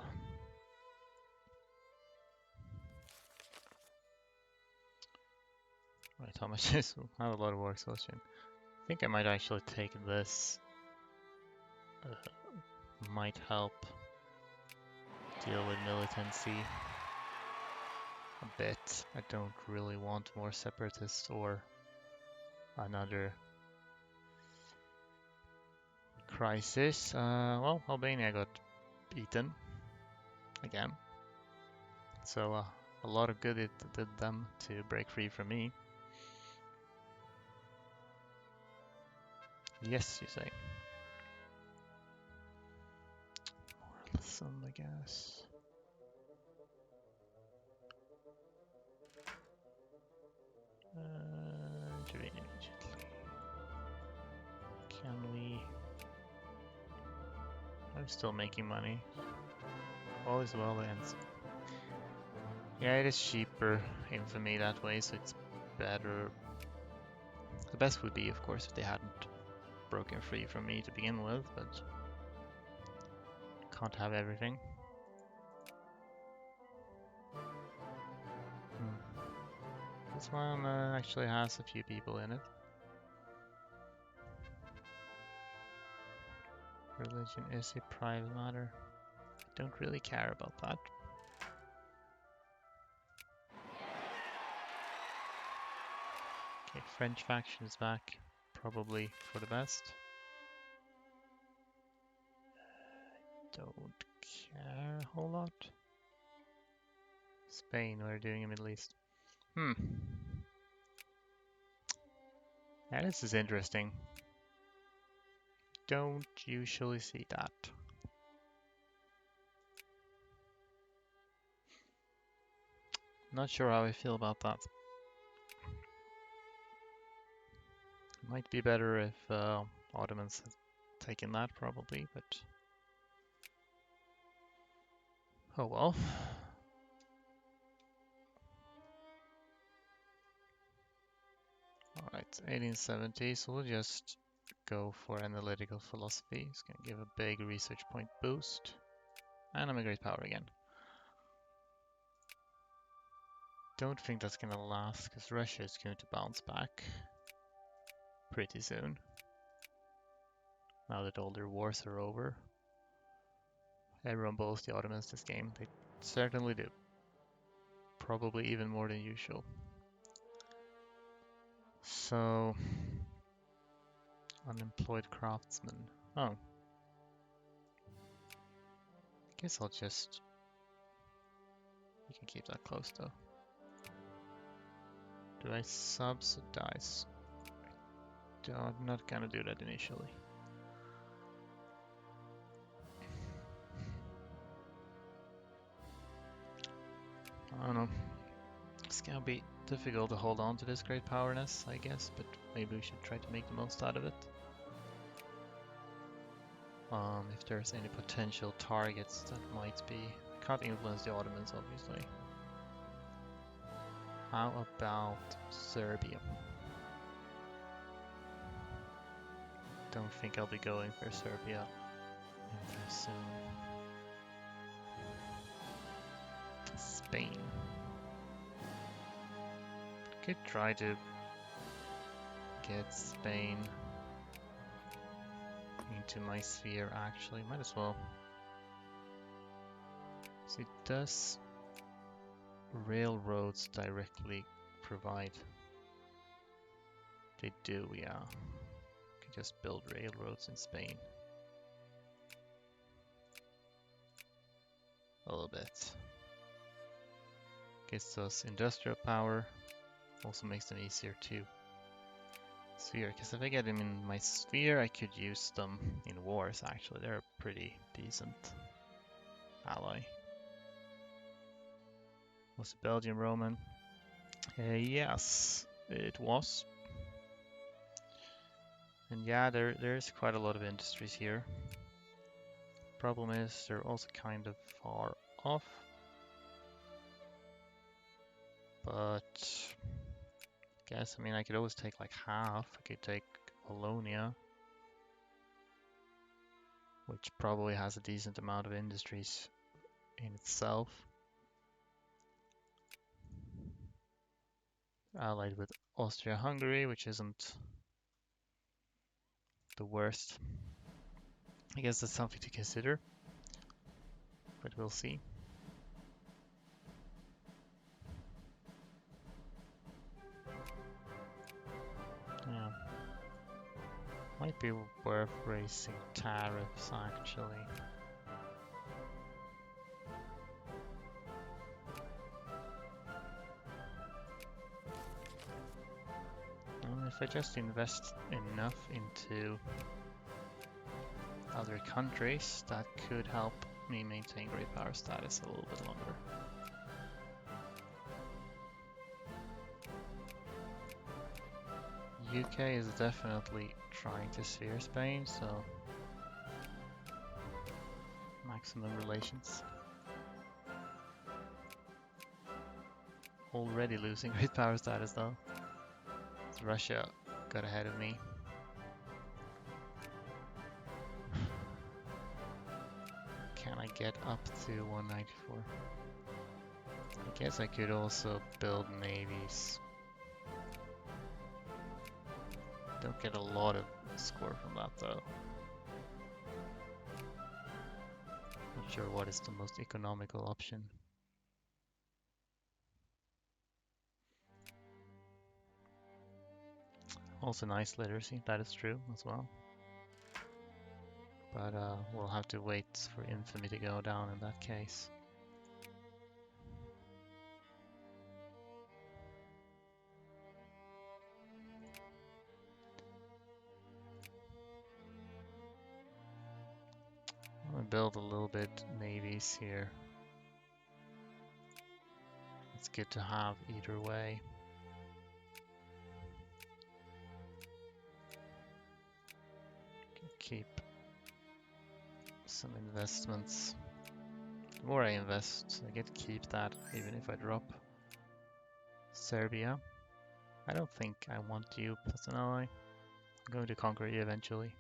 how much is? I have a lot of war exhaustion. I think I might actually take this might help deal with militancy a bit. I don't really want more separatists or another crisis. Well, Albania got beaten again, so a lot of good it did them to break free from me. Yes, you say. Moralism, I guess. Intervene immediately. Can we? I'm still making money. All is well that ends. Yeah, it is cheaper infamy that way, so it's better. The best would be, of course, if they hadn't broken free from me to begin with, but can't have everything. This one actually has a few people in it. Religion is a private matter. I don't really care about that. Okay, French faction is back. Probably for the best. Don't care a whole lot. Spain, we're doing in Middle East. Yeah, this is interesting. Don't usually see that. Not sure how I feel about that. Might be better if Ottomans had taken that, probably, but oh well. Alright, 1870, so we'll just go for analytical philosophy. It's gonna give a big research point boost. And I'm a great power again. Don't think that's gonna last, because Russia is going to bounce back pretty soon. Now that all their wars are over. Everyone bullies the Ottomans this game. They certainly do. Probably even more than usual. So, unemployed craftsmen. Oh. Guess I'll just... You can keep that close though. Do I subsidize? I'm not gonna do that initially. I don't know. It's gonna be difficult to hold on to this great powerness, I guess, but maybe we should try to make the most out of it. If there's any potential targets that might be... Can't influence the Ottomans, obviously. How about Serbia? Don't think I'll be going for Serbia anytime soon. Spain. Could try to get Spain into my sphere, actually. Might as well. So it does railroads directly provide? They do, yeah. Could just build railroads in Spain. A little bit. Gives us industrial power. Also makes them easier to sphere, because if I get them in my sphere, I could use them in wars, actually. They're a pretty decent ally. Was it Belgian Roman? Yes, it was. And yeah, there's quite a lot of industries here. Problem is, they're also kind of far off. But I mean, I could always take like half. I could take Wallonia, which probably has a decent amount of industries in itself. Allied with Austria-Hungary, which isn't the worst I guess that's something to consider, but we'll see. Yeah. Might be worth raising tariffs actually. If I just invest enough into other countries, that could help me maintain great power status a little bit longer. UK is definitely trying to sphere Spain, so maximum relations. Already losing great power status though. Russia got ahead of me. Can I get up to 194? I guess I could also build navies. Don't get a lot of score from that though. Not sure what is the most economical option. Also nice literacy, that is true as well. But we'll have to wait for infamy to go down in that case. I'm gonna build a little bit navies here. It's good to have either way. Keep some investments. The more I invest, I get to keep that even if I drop Serbia. I don't think I want you as an ally. I'm going to conquer you eventually.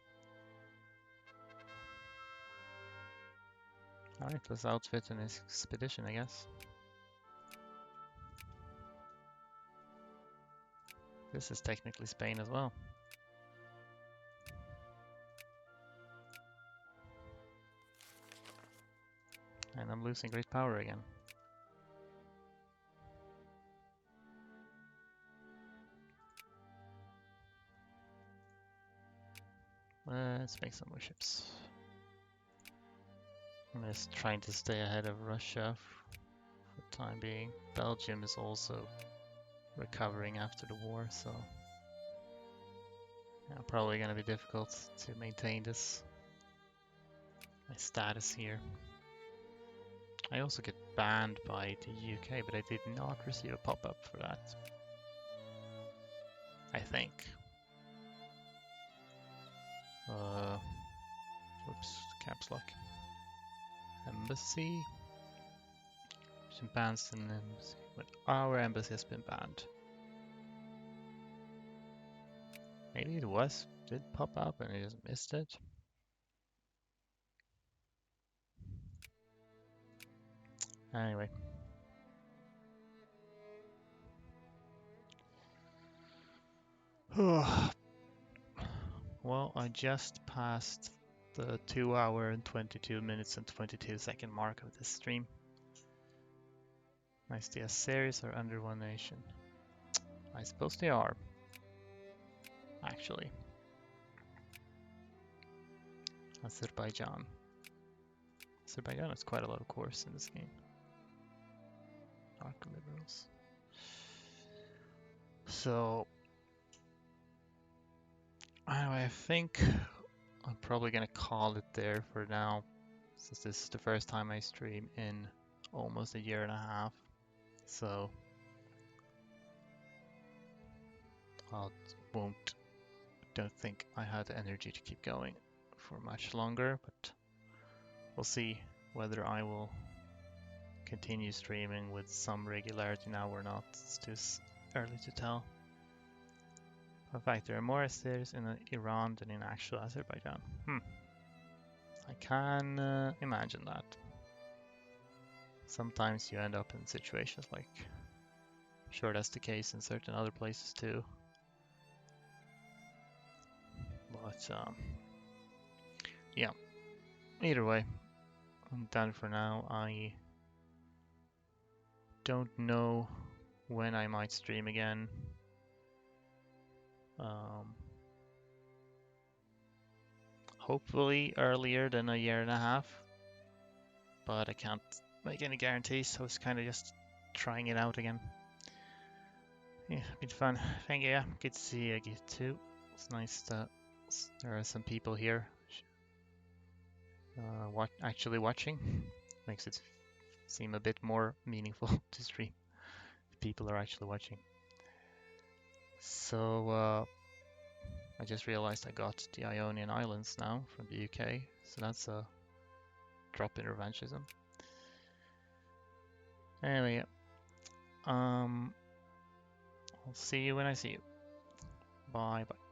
Alright, let's outfit an expedition, I guess. This is technically Spain as well. And I'm losing great power again. Let's make some more ships. I'm just trying to stay ahead of Russia for the time being. Belgium is also recovering after the war, so yeah, probably gonna be difficult to maintain my status here. I also get banned by the UK, but I did not receive a pop-up for that. I think. Whoops, caps lock. Embassy. Some bans in embassy, but our embassy has been banned. Maybe it did pop up and I just missed it. Anyway. Well, I just passed the 2 hour and 22 minutes and 22 second mark of this stream. Nice, the Azeris are under one nation. I suppose they are, actually. Azerbaijan. Azerbaijan has quite a lot of cores in this game. Arch-liberals. So, anyway, I think I'm probably gonna call it there for now, since this is the first time I stream in almost a year and a half. So, I don't think I had the energy to keep going for much longer, but we'll see whether I will continue streaming with some regularity now or not. It's too early to tell. In fact, there are more Azeris in Iran than in actual Azerbaijan. I can imagine that. Sometimes you end up in situations like, I'm sure that's the case in certain other places too. But yeah, Either way, I'm done for now. I don't know when I might stream again. Um, Hopefully earlier than a year and a half, but I can't make any guarantees, so it's kind of just trying it out again. Yeah, been fun. Thank you. Yeah, good to see you too. It's nice that there are some people here actually watching. Makes it seem a bit more meaningful to stream. People are actually watching. So I just realized I got the Ionian Islands now from the UK, so that's a drop in revanchism. Anyway, I'll see you when I see you. Bye bye.